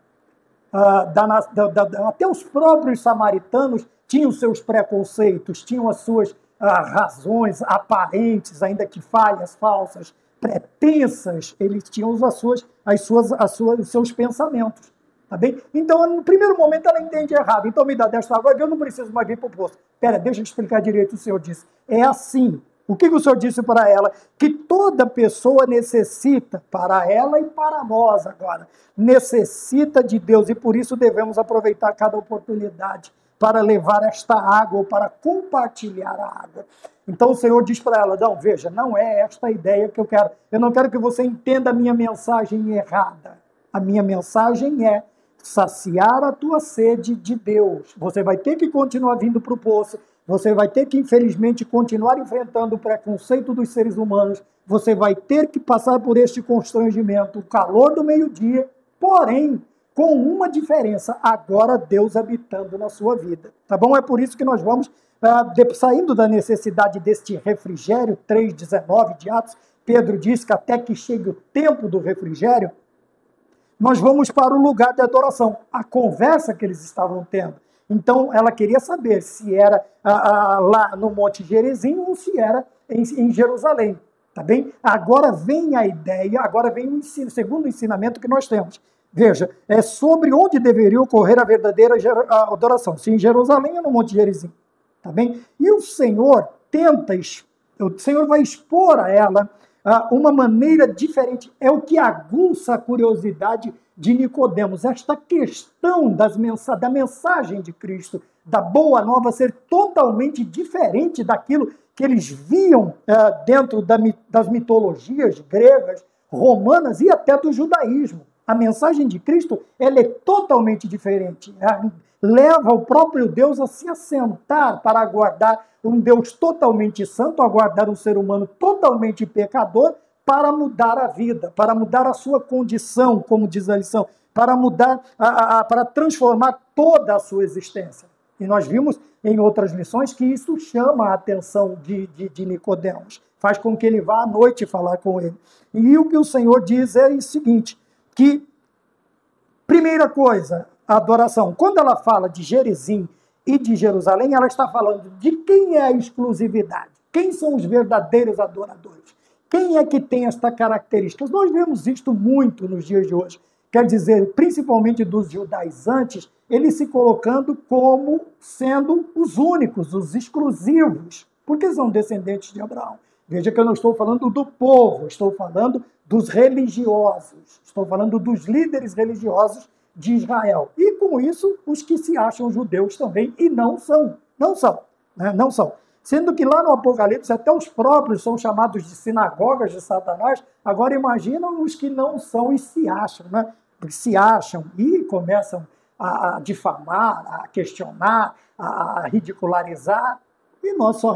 Até os próprios samaritanos tinham seus preconceitos, tinham as suas razões aparentes, ainda que falhas, falsas, pretensas, eles tinham os seus pensamentos. Tá bem? Então, no primeiro momento, ela entende errado. Então, me dá desta água, eu não preciso mais vir para o poço. Espera, deixa eu explicar direito o Senhor disse. É assim. O que o Senhor disse para ela? Que toda pessoa necessita, para ela e para nós agora, necessita de Deus, e por isso devemos aproveitar cada oportunidade para levar esta água, ou para compartilhar a água. Então o Senhor diz para ela, não, veja, não é esta a ideia que eu quero. Eu não quero que você entenda a minha mensagem errada. A minha mensagem é saciar a tua sede de Deus. Você vai ter que continuar vindo para o poço, você vai ter que, infelizmente, continuar enfrentando o preconceito dos seres humanos, você vai ter que passar por este constrangimento, o calor do meio-dia, porém, com uma diferença, agora Deus habitando na sua vida. Tá bom? É por isso que nós vamos, saindo da necessidade deste refrigério, 3,19 de Atos, Pedro diz que até que chegue o tempo do refrigério, nós vamos para o lugar de adoração, a conversa que eles estavam tendo. Então, ela queria saber se era lá no Monte Gerizim ou se era em Jerusalém, tá bem? Agora vem a ideia, agora vem o segundo ensinamento que nós temos. Veja, é sobre onde deveria ocorrer a verdadeira adoração, se em Jerusalém ou no Monte Gerizim, tá bem? E o Senhor vai expor a ela uma maneira diferente, é o que aguça a curiosidade de Nicodemos, esta questão da mensagem de Cristo, da boa nova ser totalmente diferente daquilo que eles viam dentro das mitologias gregas, romanas e até do judaísmo. A mensagem de Cristo, ela é totalmente diferente. Leva o próprio Deus a se assentar para aguardar um Deus totalmente santo, aguardar um ser humano totalmente pecador, para mudar a vida, para mudar a sua condição, como diz a lição, para mudar, para transformar toda a sua existência. E nós vimos em outras lições que isso chama a atenção de Nicodemos, faz com que ele vá à noite falar com ele. E o que o Senhor diz é o seguinte, que, primeira coisa, a adoração. Quando ela fala de Gerizim e de Jerusalém, ela está falando de quem é a exclusividade, quem são os verdadeiros adoradores. Quem é que tem esta característica? Nós vemos isto muito nos dias de hoje. Quer dizer, principalmente dos judaizantes, eles se colocando como sendo os únicos, os exclusivos, porque são descendentes de Abraão. Veja que eu não estou falando do povo, estou falando dos religiosos, estou falando dos líderes religiosos de Israel. E com isso, os que se acham judeus também, e não são. Sendo que lá no Apocalipse até os próprios são chamados de sinagogas de Satanás. Agora imaginam os que não são e se acham, né? Se acham e começam a difamar, a questionar, a ridicularizar, e nós só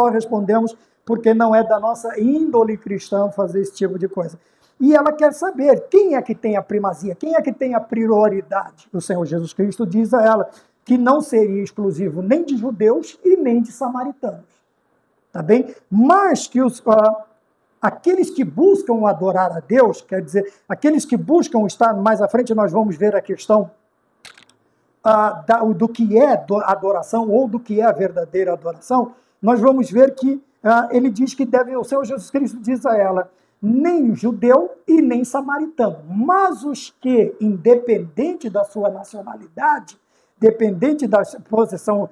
respondemos porque não é da nossa índole cristã fazer esse tipo de coisa. E ela quer saber quem é que tem a primazia, quem é que tem a prioridade. O Senhor Jesus Cristo diz a ela que não seria exclusivo nem de judeus e nem de samaritanos, tá bem? Mas que aqueles que buscam adorar a Deus, quer dizer, aqueles que buscam estar mais à frente, nós vamos ver a questão do que é adoração ou do que é a verdadeira adoração, nós vamos ver que ele diz que o Senhor Jesus Cristo diz a ela, nem judeu e nem samaritano, mas os que, independente da sua nacionalidade, dependente da posição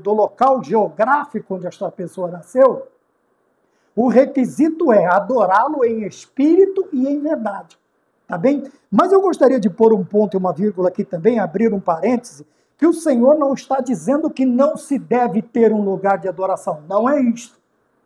do local geográfico onde esta pessoa nasceu, o requisito é adorá-lo em espírito e em verdade. Tá bem? Mas eu gostaria de pôr um ponto e uma vírgula aqui também, abrir um parêntese, que o Senhor não está dizendo que não se deve ter um lugar de adoração. Não é isto.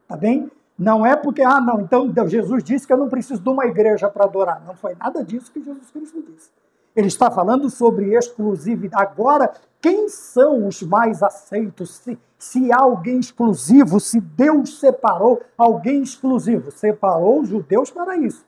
Tá bem? Não é porque, não, então Jesus disse que eu não preciso de uma igreja para adorar. Não foi nada disso que Jesus Cristo disse. Ele está falando sobre exclusividade. Agora, quem são os mais aceitos? Se há alguém exclusivo, se Deus separou alguém exclusivo, separou os judeus para isso.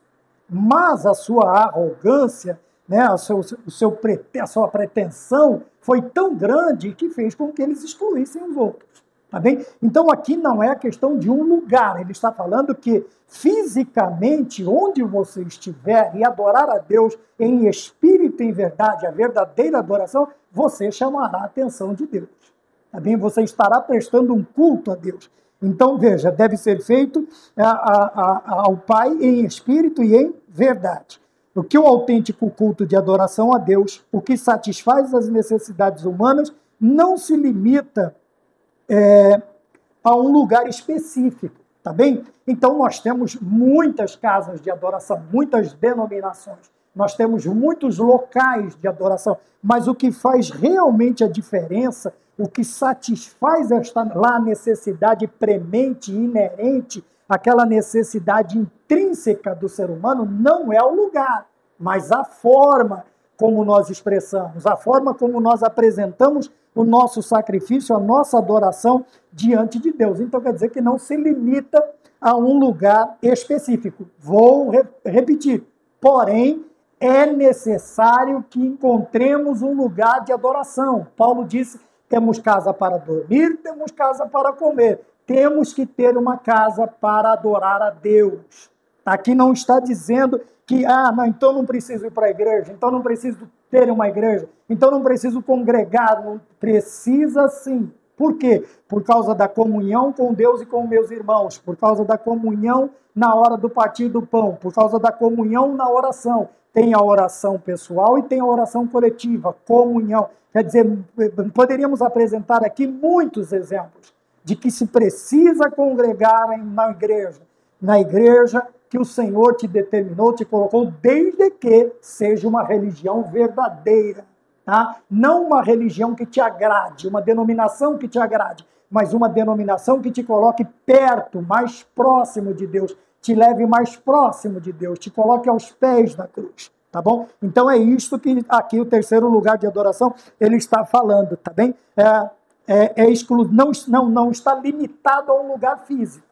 Mas a sua arrogância, né, a sua pretensão foi tão grande que fez com que eles excluíssem os outros. Tá bem? Então aqui não é a questão de um lugar, ele está falando que fisicamente, onde você estiver e adorar a Deus em espírito e em verdade, a verdadeira adoração, você chamará a atenção de Deus. Tá bem? Você estará prestando um culto a Deus. Então, veja, deve ser feito ao Pai em espírito e em verdade. O que é o autêntico culto de adoração a Deus, o que satisfaz as necessidades humanas, não se limita a um lugar específico, tá bem? Então nós temos muitas casas de adoração, muitas denominações, nós temos muitos locais de adoração, mas o que faz realmente a diferença, o que satisfaz lá a necessidade premente, inerente, aquela necessidade intrínseca do ser humano, não é o lugar, mas a forma como nós expressamos, a forma como nós apresentamos o nosso sacrifício, a nossa adoração diante de Deus. Então quer dizer que não se limita a um lugar específico. Vou repetir. Porém, é necessário que encontremos um lugar de adoração. Paulo disse, temos casa para dormir, temos casa para comer. Temos que ter uma casa para adorar a Deus. Aqui não está dizendo que, não, então não preciso ir para a igreja, então não preciso ter uma igreja, então não preciso congregar, não precisa sim. Por quê? Por causa da comunhão com Deus e com meus irmãos, por causa da comunhão na hora do partir do pão, por causa da comunhão na oração. Tem a oração pessoal e tem a oração coletiva, comunhão. Quer dizer, poderíamos apresentar aqui muitos exemplos de que se precisa congregar na igreja que o Senhor te determinou, te colocou, desde que seja uma religião verdadeira, tá? Não uma religião que te agrade, uma denominação que te agrade, mas uma denominação que te coloque perto, mais próximo de Deus, te leve mais próximo de Deus, te coloque aos pés da cruz, tá bom? Então é isto que aqui o terceiro lugar de adoração ele está falando, tá bem? Não está limitado a um lugar físico.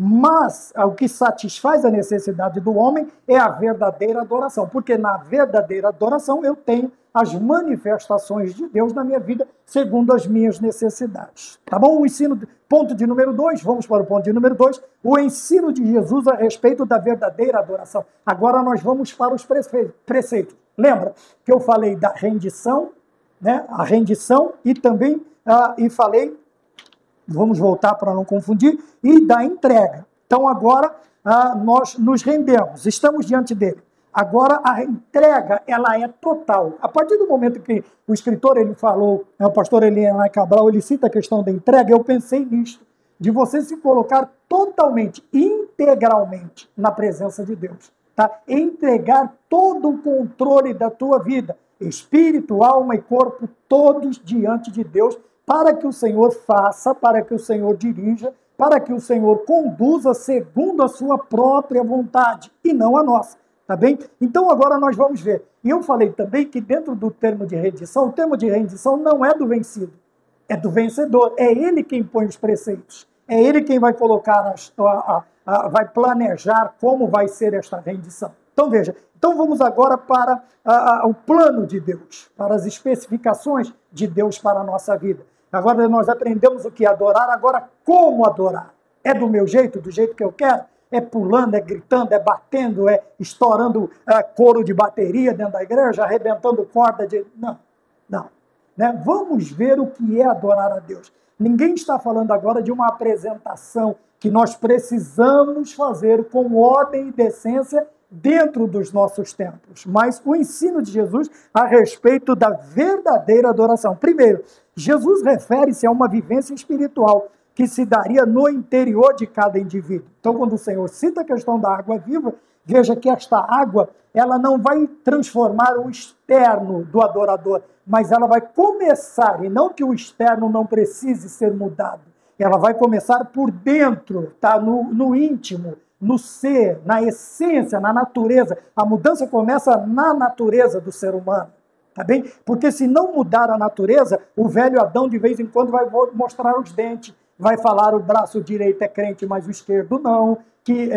Mas o que satisfaz a necessidade do homem é a verdadeira adoração, porque na verdadeira adoração eu tenho as manifestações de Deus na minha vida segundo as minhas necessidades. Tá bom? O ensino, ponto de número 2, vamos para o ponto de número 2, o ensino de Jesus a respeito da verdadeira adoração. Agora nós vamos para os preceitos. Lembra que eu falei da rendição, né? A rendição e também falei, vamos voltar para não confundir, e da entrega. Então agora nós nos rendemos, estamos diante dele. Agora a entrega, ela é total. A partir do momento que o escritor ele falou, o pastor Eliana Cabral, ele cita a questão da entrega, eu pensei nisto, de você se colocar totalmente, integralmente na presença de Deus. Tá? Entregar todo o controle da tua vida, espírito, alma e corpo, todos diante de Deus, para que o Senhor faça, para que o Senhor dirija, para que o Senhor conduza segundo a sua própria vontade e não a nossa, tá bem? Então agora nós vamos ver. E eu falei também que dentro do termo de rendição, o termo de rendição não é do vencido, é do vencedor. É ele quem põe os preceitos, é ele quem vai colocar, vai planejar como vai ser esta rendição. Então veja, então vamos agora para o plano de Deus, para as especificações de Deus para a nossa vida. Agora nós aprendemos o que é adorar, agora como adorar? É do meu jeito, do jeito que eu quero? É pulando, é gritando, é batendo, é estourando coro de bateria dentro da igreja, arrebentando corda de... Não. Né? Vamos ver o que é adorar a Deus. Ninguém está falando agora de uma apresentação que nós precisamos fazer com ordem e decência dentro dos nossos templos, mas o ensino de Jesus a respeito da verdadeira adoração. Primeiro, Jesus refere-se a uma vivência espiritual que se daria no interior de cada indivíduo. Então, quando o Senhor cita a questão da água viva, veja que esta água, ela não vai transformar o externo do adorador, mas ela vai começar, e não que o externo não precise ser mudado, ela vai começar por dentro, tá? No íntimo, no ser, na essência, na natureza. A mudança começa na natureza do ser humano, tá bem? Porque se não mudar a natureza, o velho Adão de vez em quando vai mostrar os dentes, vai falar o braço direito é crente, mas o esquerdo não, que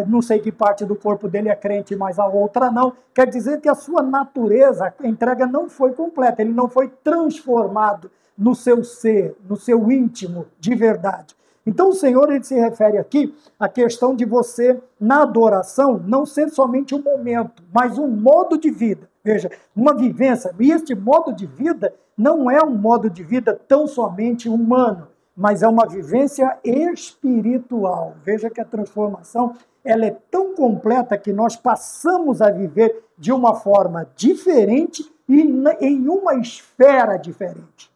não sei que parte do corpo dele é crente, mas a outra não. Quer dizer que a sua natureza, a entrega não foi completa, ele não foi transformado no seu ser, no seu íntimo de verdade. Então o Senhor, ele se refere aqui à questão de você, na adoração, não ser somente um momento, mas um modo de vida. Veja, uma vivência, e este modo de vida não é um modo de vida tão somente humano, mas é uma vivência espiritual. Veja que a transformação, ela é tão completa que nós passamos a viver de uma forma diferente e em uma esfera diferente.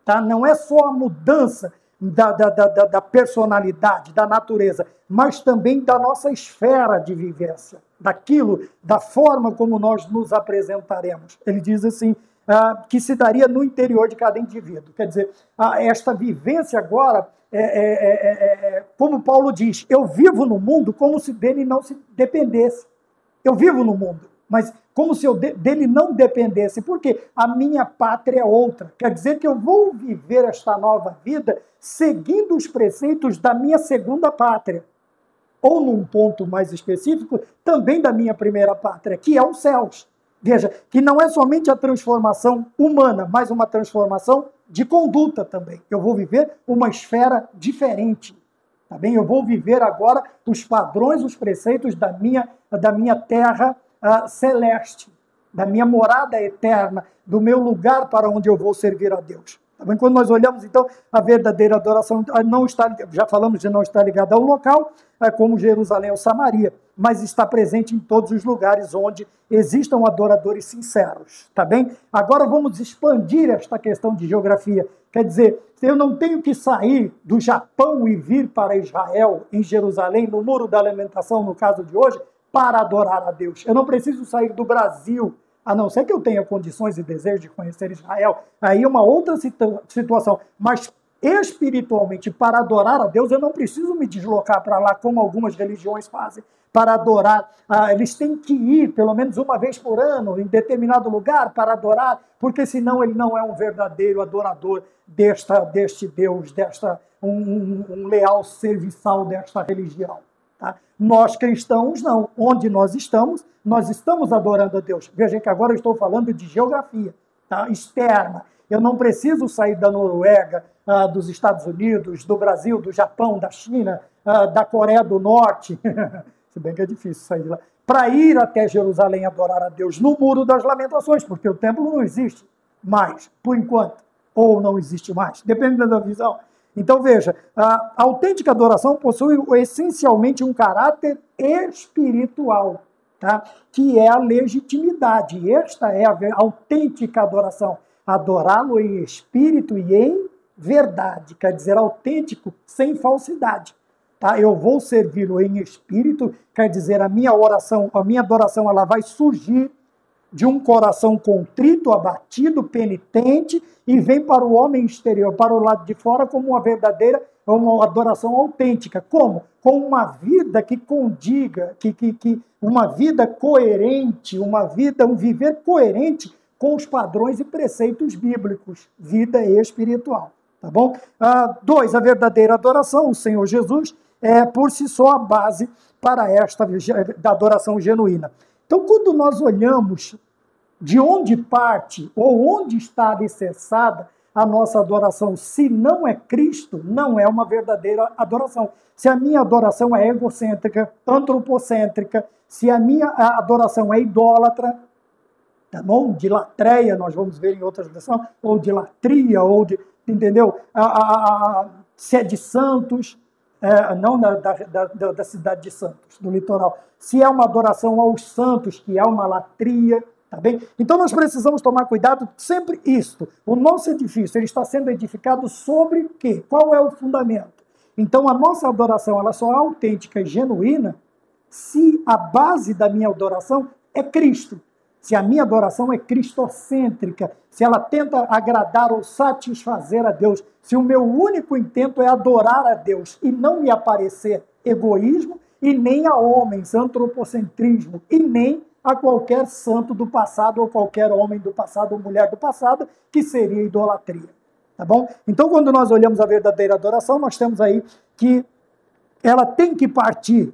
Tá? Não é só a mudança da personalidade, da natureza, mas também da nossa esfera de vivência, da forma como nós nos apresentaremos. Ele diz assim, que se daria no interior de cada indivíduo. Quer dizer, esta vivência agora, como Paulo diz, eu vivo no mundo como se dele não se dependesse. Eu vivo no mundo, mas como se eu dele não dependesse. Porque a minha pátria é outra. Quer dizer que eu vou viver esta nova vida seguindo os preceitos da minha segunda pátria. Ou, num ponto mais específico, também da minha primeira pátria, que é os céus. Veja, que não é somente a transformação humana, mas uma transformação de conduta também. Eu vou viver uma esfera diferente, tá bem? Eu vou viver agora os padrões, os preceitos da minha terra celeste, da minha morada eterna, do meu lugar para onde eu vou servir a Deus. Tá bem? Quando nós olhamos, então, a verdadeira adoração não está, já falamos de não estar ligada ao local, como Jerusalém ou Samaria, mas está presente em todos os lugares onde existam adoradores sinceros, tá bem? Agora vamos expandir esta questão de geografia. Quer dizer, eu não tenho que sair do Japão e vir para Israel, em Jerusalém, no Muro da Lamentação, no caso de hoje, para adorar a Deus. Eu não preciso sair do Brasil, a não ser que eu tenha condições e desejo de conhecer Israel. Aí é uma outra situação. Mas espiritualmente, para adorar a Deus, eu não preciso me deslocar para lá, como algumas religiões fazem, para adorar. Eles têm que ir, pelo menos uma vez por ano, em determinado lugar, para adorar, porque senão ele não é um verdadeiro adorador deste Deus, um leal serviçal desta religião. Tá? Nós cristãos não. Onde nós estamos adorando a Deus. Veja que agora eu estou falando de geografia, tá? Externa. Eu não preciso sair da Noruega, dos Estados Unidos, do Brasil, do Japão, da China, da Coreia do Norte, se bem que é difícil sair de lá, para ir até Jerusalém adorar a Deus no Muro das Lamentações, porque o templo não existe mais, por enquanto, ou não existe mais, dependendo da visão. Então, veja, a autêntica adoração possui essencialmente um caráter espiritual, tá? Que é a legitimidade. Esta é a autêntica adoração. Adorá-lo em espírito e em verdade, quer dizer, autêntico, sem falsidade. Tá? Eu vou servi-lo em espírito, quer dizer, a minha adoração, ela vai surgir de um coração contrito, abatido, penitente, e vem para o homem exterior, para o lado de fora, como uma verdadeira, uma adoração autêntica. Como? Com uma vida que condiga, uma vida coerente, um viver coerente com os padrões e preceitos bíblicos, vida espiritual. Tá bom? 2, a verdadeira adoração, o Senhor Jesus, é por si só a base para esta da adoração genuína. Então, quando nós olhamos de onde parte ou onde está alicerçada a nossa adoração, se não é Cristo, não é uma verdadeira adoração. Se a minha adoração é egocêntrica, antropocêntrica, se a minha adoração é idólatra, tá bom? De latreia, nós vamos ver em outras versões, ou de latria, ou de, entendeu? Se é de Santos, não da cidade de Santos, do litoral. Se é uma adoração aos santos, que é uma latria, tá bem? Então nós precisamos tomar cuidado sempre isto. O nosso edifício, ele está sendo edificado sobre o quê? Qual é o fundamento? Então a nossa adoração, ela só é autêntica e genuína se a base da minha adoração é Cristo. se a minha adoração é cristocêntrica, se ela tenta agradar ou satisfazer a Deus, se o meu único intento é adorar a Deus e não me aparecer egoísmo, e nem a homens, antropocentrismo, e nem a qualquer santo do passado, ou qualquer homem do passado, ou mulher do passado, que seria idolatria. Tá bom? Então, quando nós olhamos a verdadeira adoração, nós temos aí que ela tem que partir,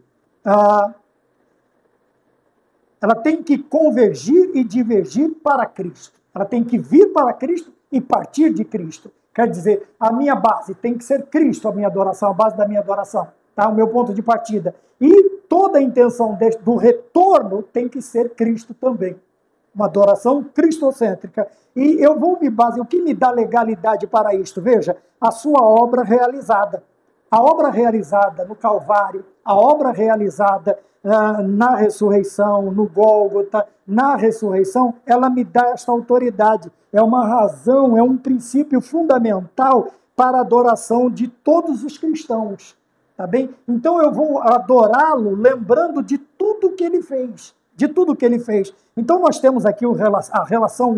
ela tem que convergir e divergir para Cristo. Ela tem que vir para Cristo e partir de Cristo. Quer dizer, a minha base tem que ser Cristo, a minha adoração, a base da minha adoração, tá? O meu ponto de partida. E toda a intenção do retorno tem que ser Cristo também. Uma adoração cristocêntrica. E eu vou me basear, o que me dá legalidade para isto? Veja, a sua obra realizada. A obra realizada no Calvário, a obra realizada na ressurreição, no Gólgota, na ressurreição, ela me dá esta autoridade. É uma razão, é um princípio fundamental para a adoração de todos os cristãos. Tá bem? Então eu vou adorá-lo lembrando de tudo que ele fez. De tudo que ele fez. Então nós temos aqui a relação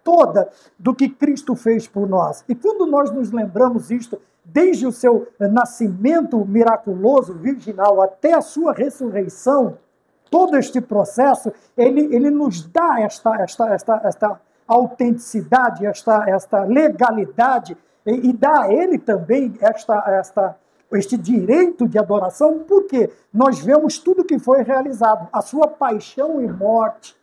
toda do que Cristo fez por nós. E quando nós nos lembramos isto, desde o seu nascimento miraculoso, virginal, até a sua ressurreição, todo este processo, ele nos dá esta autenticidade, esta legalidade, e dá a ele também este direito de adoração, porque nós vemos tudo que foi realizado, a sua paixão e morte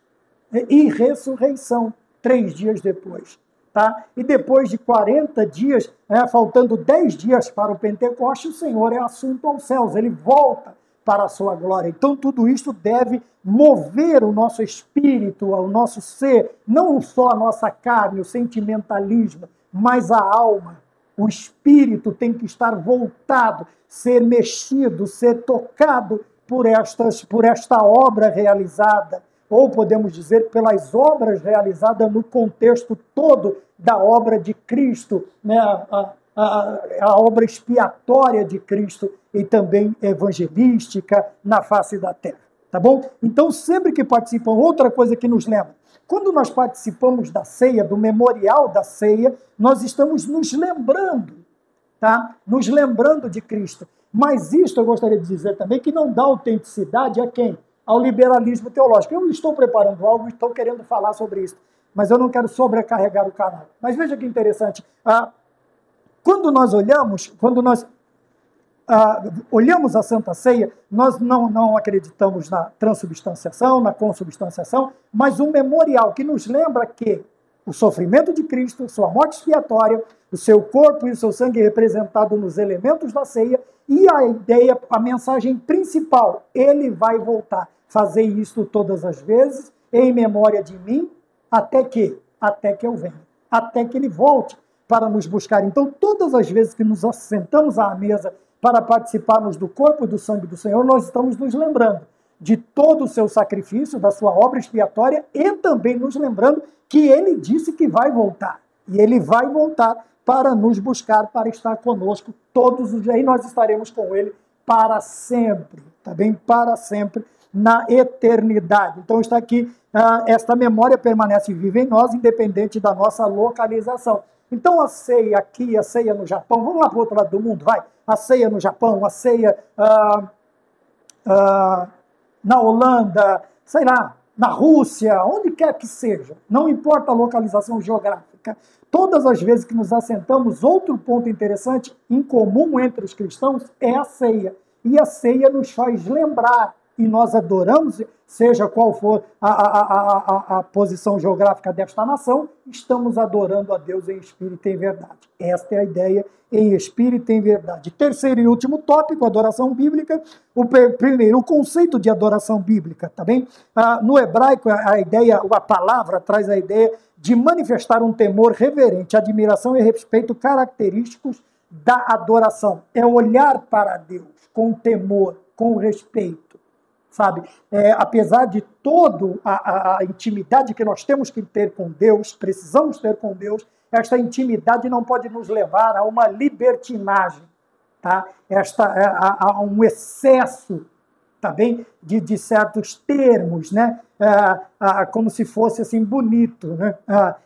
e ressurreição, 3 dias depois. Tá? E depois de 40 dias, faltando 10 dias para o Pentecoste, o Senhor é assunto aos céus, ele volta para a sua glória. Então tudo isto deve mover o nosso espírito, o nosso ser, não só a nossa carne, o sentimentalismo, mas a alma. O espírito tem que estar voltado, ser mexido, ser tocado por esta obra realizada, ou podemos dizer, pelas obras realizadas no contexto todo da obra de Cristo, né? A obra expiatória de Cristo e também evangelística na face da terra. Tá bom? Então, sempre que participam, outra coisa que nos lembra, quando nós participamos da ceia, do memorial da ceia, nós estamos nos lembrando, tá? Nos lembrando de Cristo. Mas isto eu gostaria de dizer também que não dá autenticidade a quem? Ao liberalismo teológico. Eu estou preparando algo, estou querendo falar sobre isso, mas eu não quero sobrecarregar o canal. Mas veja que interessante, quando nós olhamos a Santa Ceia, nós não acreditamos na transubstanciação, na consubstanciação, mas um memorial que nos lembra que o sofrimento de Cristo, sua morte expiatória, o seu corpo e o seu sangue representado nos elementos da ceia, e a ideia, a mensagem principal, ele vai voltar. Fazer isso todas as vezes, em memória de mim, até que eu venha, até que ele volte para nos buscar. Então, todas as vezes que nos assentamos à mesa para participarmos do corpo e do sangue do Senhor, nós estamos nos lembrando de todo o seu sacrifício, da sua obra expiatória, e também nos lembrando que ele disse que vai voltar. E ele vai voltar para nos buscar, para estar conosco todos os dias. E nós estaremos com ele para sempre, tá bem? Para sempre, na eternidade. Então está aqui, esta memória permanece viva em nós, independente da nossa localização. Então a ceia aqui, a ceia no Japão, vamos lá para o outro lado do mundo, vai. A ceia no Japão, a ceia na Holanda, sei lá, na Rússia, onde quer que seja, não importa a localização geográfica. Todas as vezes que nos assentamos, outro ponto interessante, em comum entre os cristãos, é a ceia. E a ceia nos faz lembrar, e nós adoramos, seja qual for a posição geográfica desta nação, estamos adorando a Deus em espírito e em verdade. Esta é a ideia, em espírito e em verdade. Terceiro e último tópico, adoração bíblica. Primeiro, o conceito de adoração bíblica, tá bem? No hebraico, a palavra traz a ideia de manifestar um temor reverente, admiração e respeito característicos da adoração. É olhar para Deus com temor, com respeito. Sabe, apesar de toda a intimidade que nós temos que ter com Deus, precisamos ter com Deus, esta intimidade não pode nos levar a uma libertinagem, tá? A um excesso, tá bem? De certos termos, né? Como se fosse assim bonito, né?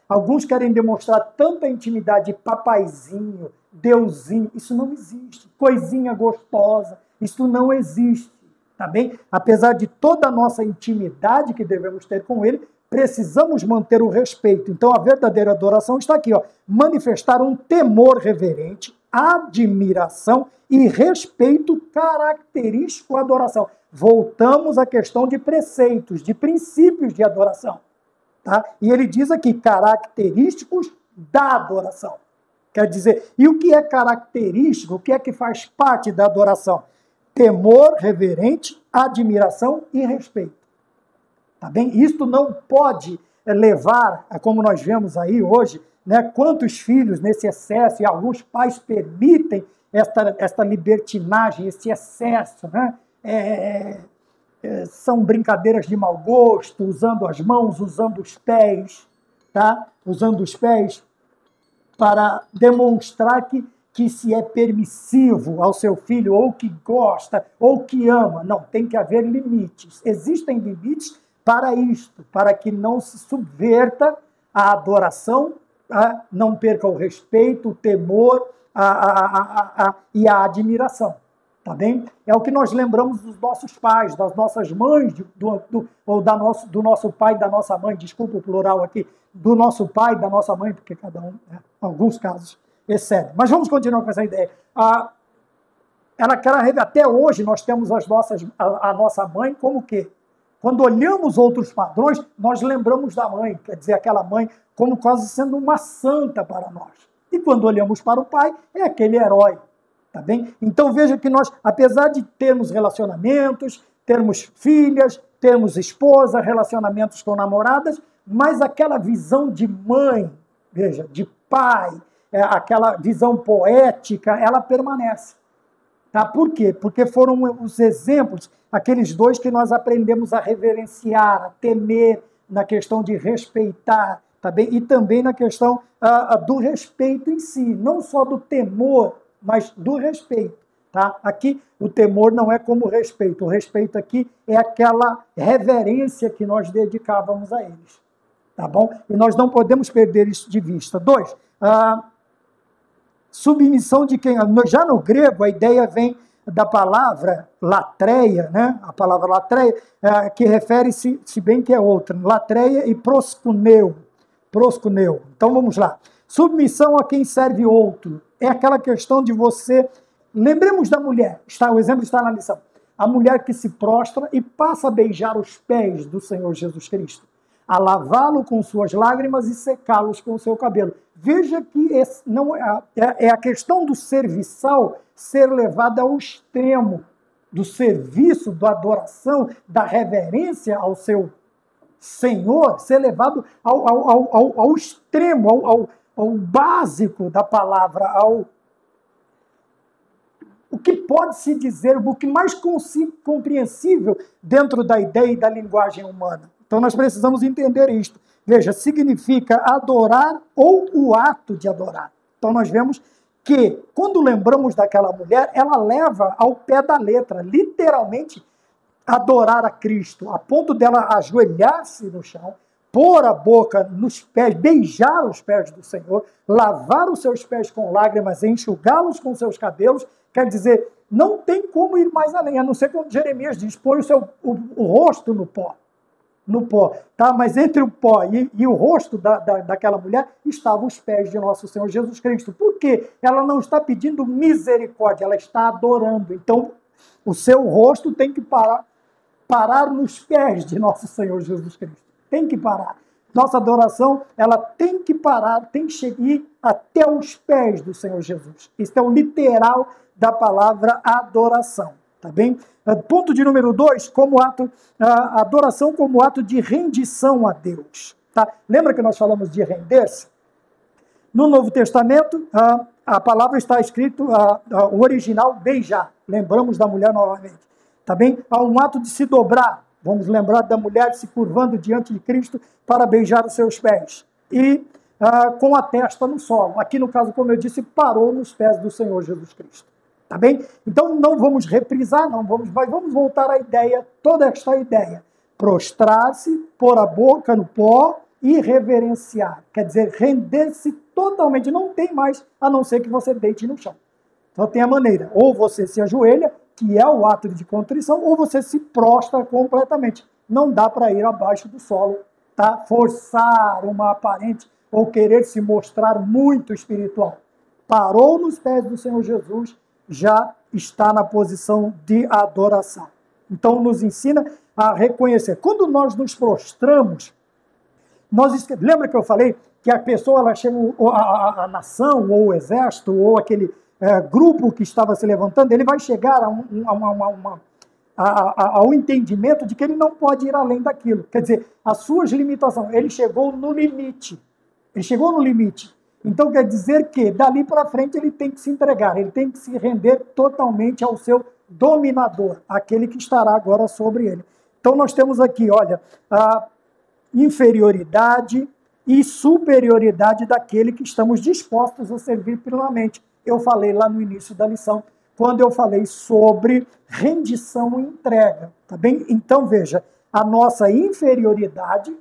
Alguns querem demonstrar tanta intimidade, papaizinho, deusinho, isso não existe. Coisinha gostosa, isso não existe, tá bem? Apesar de toda a nossa intimidade que devemos ter com ele, precisamos manter o respeito. Então, a verdadeira adoração está aqui, ó, manifestar um temor reverente, admiração e respeito característico à adoração. Voltamos à questão de preceitos, de princípios de adoração. Tá? E ele diz aqui, característicos da adoração. Quer dizer, e o que é característico, o que é que faz parte da adoração? Temor reverente, admiração e respeito. Tá bem? Isto não pode levar, como nós vemos aí hoje, né, quantos filhos nesse excesso, e alguns pais permitem esta libertinagem, esse excesso, né? São brincadeiras de mau gosto, usando as mãos, usando os pés, tá? Usando os pés para demonstrar que se é permissivo ao seu filho, ou que gosta, ou que ama. Não, tem que haver limites. Existem limites para isto, para que não se subverta a adoração, não perca o respeito, o temor e a admiração. Tá bem? É o que nós lembramos dos nossos pais, das nossas mães, ou do nosso pai e da nossa mãe, desculpa o plural aqui, do nosso pai e da nossa mãe, porque cada um, né, em alguns casos, excede. Mas vamos continuar com essa ideia. Até hoje nós temos a nossa mãe como o quê? Quando olhamos outros padrões, nós lembramos da mãe, quer dizer, aquela mãe como quase sendo uma santa para nós. E quando olhamos para o pai, é aquele herói. Tá bem? Então veja que nós, apesar de termos relacionamentos, termos filhas, termos esposa, relacionamentos com namoradas, mas aquela visão de mãe, veja, de pai, aquela visão poética, ela permanece. Tá? Por quê? Porque foram os exemplos, aqueles dois que nós aprendemos a reverenciar, a temer, na questão de respeitar, tá bem? E também na questão do respeito em si, não só do temor, mas do respeito. Tá? Aqui o temor não é como respeito, o respeito aqui é aquela reverência que nós dedicávamos a eles. Tá bom? E nós não podemos perder isso de vista. 2, submissão de quem? Já no grego a ideia vem da palavra latreia, né? A palavra latreia, que refere-se, se bem que é outra, latreia e proskuneu. Então vamos lá. Submissão a quem serve outro. É aquela questão de você... Lembremos da mulher, o exemplo está na lição. A mulher que se prostra e passa a beijar os pés do Senhor Jesus Cristo, a lavá-lo com suas lágrimas e secá-los com o seu cabelo. Veja que não é a questão do serviçal ser levada ao extremo, do serviço, da adoração, da reverência ao seu Senhor, ser levado ao extremo, ao básico da palavra, o que pode se dizer, o que mais compreensível dentro da ideia e da linguagem humana. Então nós precisamos entender isto. Veja, significa adorar ou o ato de adorar. Então nós vemos que, quando lembramos daquela mulher, ela leva ao pé da letra, literalmente, adorar a Cristo, a ponto dela ajoelhar-se no chão, pôr a boca nos pés, beijar os pés do Senhor, lavar os seus pés com lágrimas, enxugá-los com seus cabelos. Quer dizer, não tem como ir mais além, a não ser como Jeremias diz, põe o rosto no pó. Tá? Mas entre o pó e o rosto daquela mulher estavam os pés de nosso Senhor Jesus Cristo. Por quê? Ela não está pedindo misericórdia, ela está adorando. Então, o seu rosto tem que parar nos pés de nosso Senhor Jesus Cristo. Tem que parar. Nossa adoração, ela tem que parar, tem que chegar até os pés do Senhor Jesus. Isso é o literal da palavra adoração. Tá bem? Ponto de número 2, a adoração como ato de rendição a Deus. Tá? Lembra que nós falamos de render-se? No Novo Testamento, a palavra está escrito, o original, beijar. Lembramos da mulher novamente. Tá bem? Há um ato de se dobrar. Vamos lembrar da mulher se curvando diante de Cristo para beijar os seus pés. E com a testa no solo. Aqui, no caso, como eu disse, parou nos pés do Senhor Jesus Cristo. Tá bem? Então não vamos reprisar, mas vamos voltar à ideia, toda esta ideia. Prostrar-se, pôr a boca no pó e reverenciar. Quer dizer, render-se totalmente. Não tem mais, a não ser que você deite no chão. Só tem a maneira. Ou você se ajoelha, que é o ato de contrição, ou você se prostra completamente. Não dá para ir abaixo do solo, tá? Forçar uma aparente ou querer se mostrar muito espiritual. Parou nos pés do Senhor Jesus, já está na posição de adoração. Então, nos ensina a reconhecer. Quando nós nos prostramos, lembra que eu falei que a pessoa, ela chega, a nação, ou o exército, ou aquele grupo que estava se levantando, ele vai chegar ao entendimento de que ele não pode ir além daquilo. Quer dizer, as suas limitações, ele chegou no limite. Ele chegou no limite. Então quer dizer que dali para frente ele tem que se entregar, ele tem que se render totalmente ao seu dominador, aquele que estará agora sobre ele. Então nós temos aqui, olha, a inferioridade e superioridade daquele que estamos dispostos a servir plenamente. Eu falei lá no início da lição, quando eu falei sobre rendição e entrega, tá bem? Então veja, a nossa inferioridade,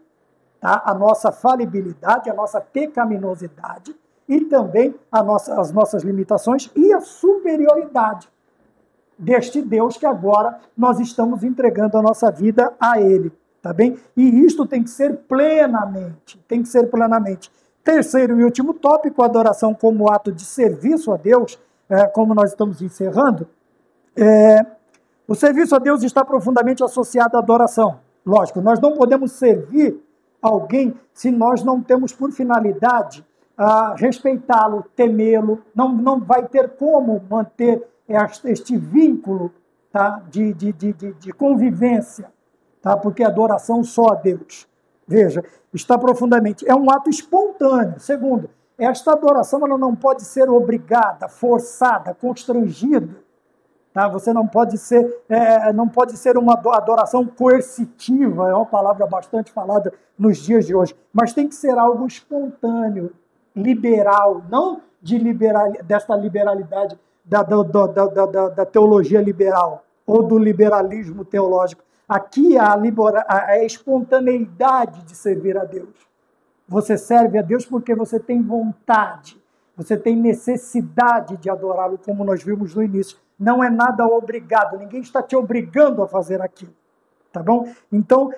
tá? A nossa falibilidade, a nossa pecaminosidade e também as nossas limitações e a superioridade deste Deus que agora nós estamos entregando a nossa vida a Ele, tá bem? E isto tem que ser plenamente, Terceiro e último tópico, adoração como ato de serviço a Deus, como nós estamos encerrando, o serviço a Deus está profundamente associado à adoração. Lógico, nós não podemos servir alguém se nós não temos por finalidade respeitá-lo, temê-lo, não vai ter como manter este vínculo, tá, de convivência, tá, porque adoração só a Deus. Veja, está profundamente, é um ato espontâneo. Segundo, esta adoração ela não pode ser obrigada, forçada, constrangida. Tá? Você não pode ser uma adoração coercitiva, é uma palavra bastante falada nos dias de hoje, mas tem que ser algo espontâneo, liberal, não desta liberalidade da teologia liberal ou do liberalismo teológico. Aqui há a espontaneidade de servir a Deus. Você serve a Deus porque você tem vontade, você tem necessidade de adorá-lo, como nós vimos no início. Não é nada obrigado, ninguém está te obrigando a fazer aquilo, tá bom? Então,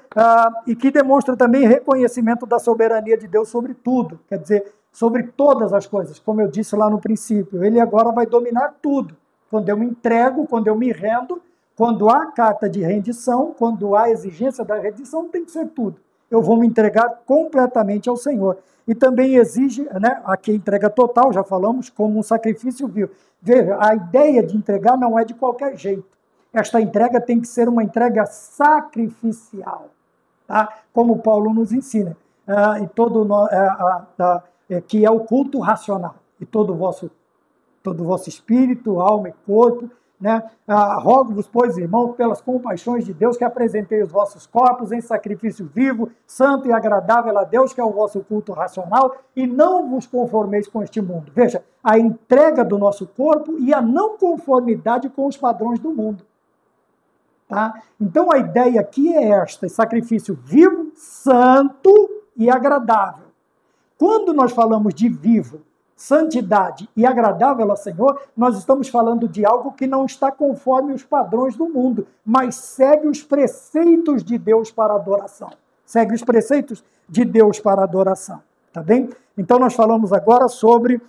e que demonstra também reconhecimento da soberania de Deus sobre tudo, quer dizer, sobre todas as coisas, como eu disse lá no princípio. Ele agora vai dominar tudo. Quando eu me entrego, quando eu me rendo, quando há carta de rendição, quando há exigência da rendição, tem que ser tudo. Eu vou me entregar completamente ao Senhor. E também exige, né, aqui entrega total, já falamos, como um sacrifício vivo. Veja, a ideia de entregar não é de qualquer jeito. Esta entrega tem que ser uma entrega sacrificial, tá? Como Paulo nos ensina, que é o culto racional. E todo o vosso espírito, alma e corpo, né? Rogo-vos, pois, irmãos, pelas compaixões de Deus, que apresentei os vossos corpos em sacrifício vivo, santo e agradável a Deus, que é o vosso culto racional, e não vos conformeis com este mundo. Veja, a entrega do nosso corpo e a não conformidade com os padrões do mundo. Tá? Então a ideia aqui é esta: sacrifício vivo, santo e agradável. Quando nós falamos de vivo, santidade e agradável ao Senhor, nós estamos falando de algo que não está conforme os padrões do mundo, mas segue os preceitos de Deus para adoração. Segue os preceitos de Deus para adoração, tá bem? Então nós falamos agora sobre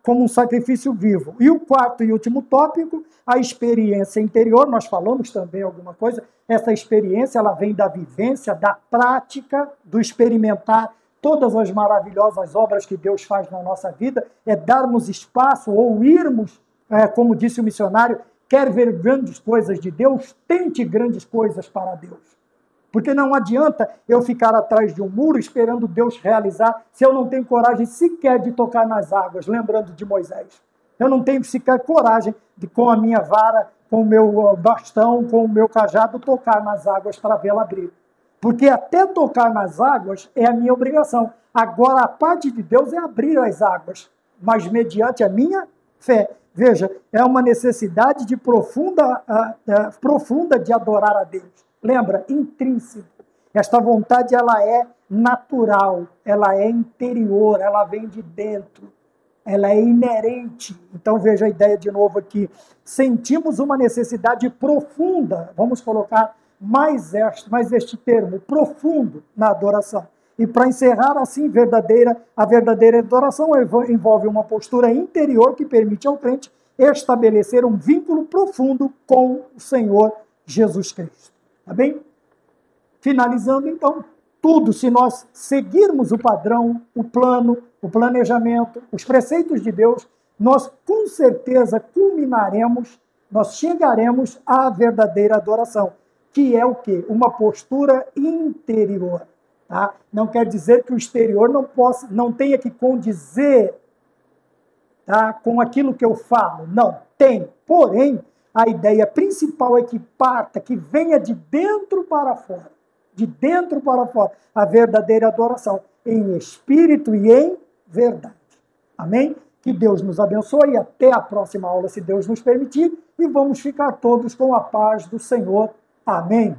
como um sacrifício vivo. E o quarto e último tópico, a experiência interior. Nós falamos também alguma coisa. Essa experiência, ela vem da vivência, da prática, do experimentar todas as maravilhosas obras que Deus faz na nossa vida, é darmos espaço ou irmos, como disse o missionário, quer ver grandes coisas de Deus, tente grandes coisas para Deus. Porque não adianta eu ficar atrás de um muro esperando Deus realizar se eu não tenho coragem sequer de tocar nas águas, lembrando de Moisés. Eu não tenho sequer coragem de, com a minha vara, com o meu bastão, com o meu cajado, tocar nas águas para vê-la abrir. Porque até tocar nas águas é a minha obrigação. Agora, a parte de Deus é abrir as águas, mas mediante a minha fé. Veja, é uma necessidade de profunda de adorar a Deus. Lembra? Intrínseco. Esta vontade, ela é natural, ela é interior, ela vem de dentro, ela é inerente. Então veja a ideia de novo aqui. Sentimos uma necessidade profunda, vamos colocar mais este termo, profundo, na adoração. E para encerrar assim, a verdadeira adoração envolve uma postura interior que permite ao crente estabelecer um vínculo profundo com o Senhor Jesus Cristo. Tá bem? Finalizando, então, tudo, se nós seguirmos o padrão, o plano, o planejamento, os preceitos de Deus, nós com certeza culminaremos, nós chegaremos à verdadeira adoração, que é o quê? Uma postura interior. Tá? Não quer dizer que o exterior não tenha que condizer, tá, com aquilo que eu falo. Não, tem. Porém, a ideia principal é que parta, que venha de dentro para fora. De dentro para fora, a verdadeira adoração, em espírito e em verdade. Amém? Que Deus nos abençoe, até a próxima aula, se Deus nos permitir, e vamos ficar todos com a paz do Senhor. Amém.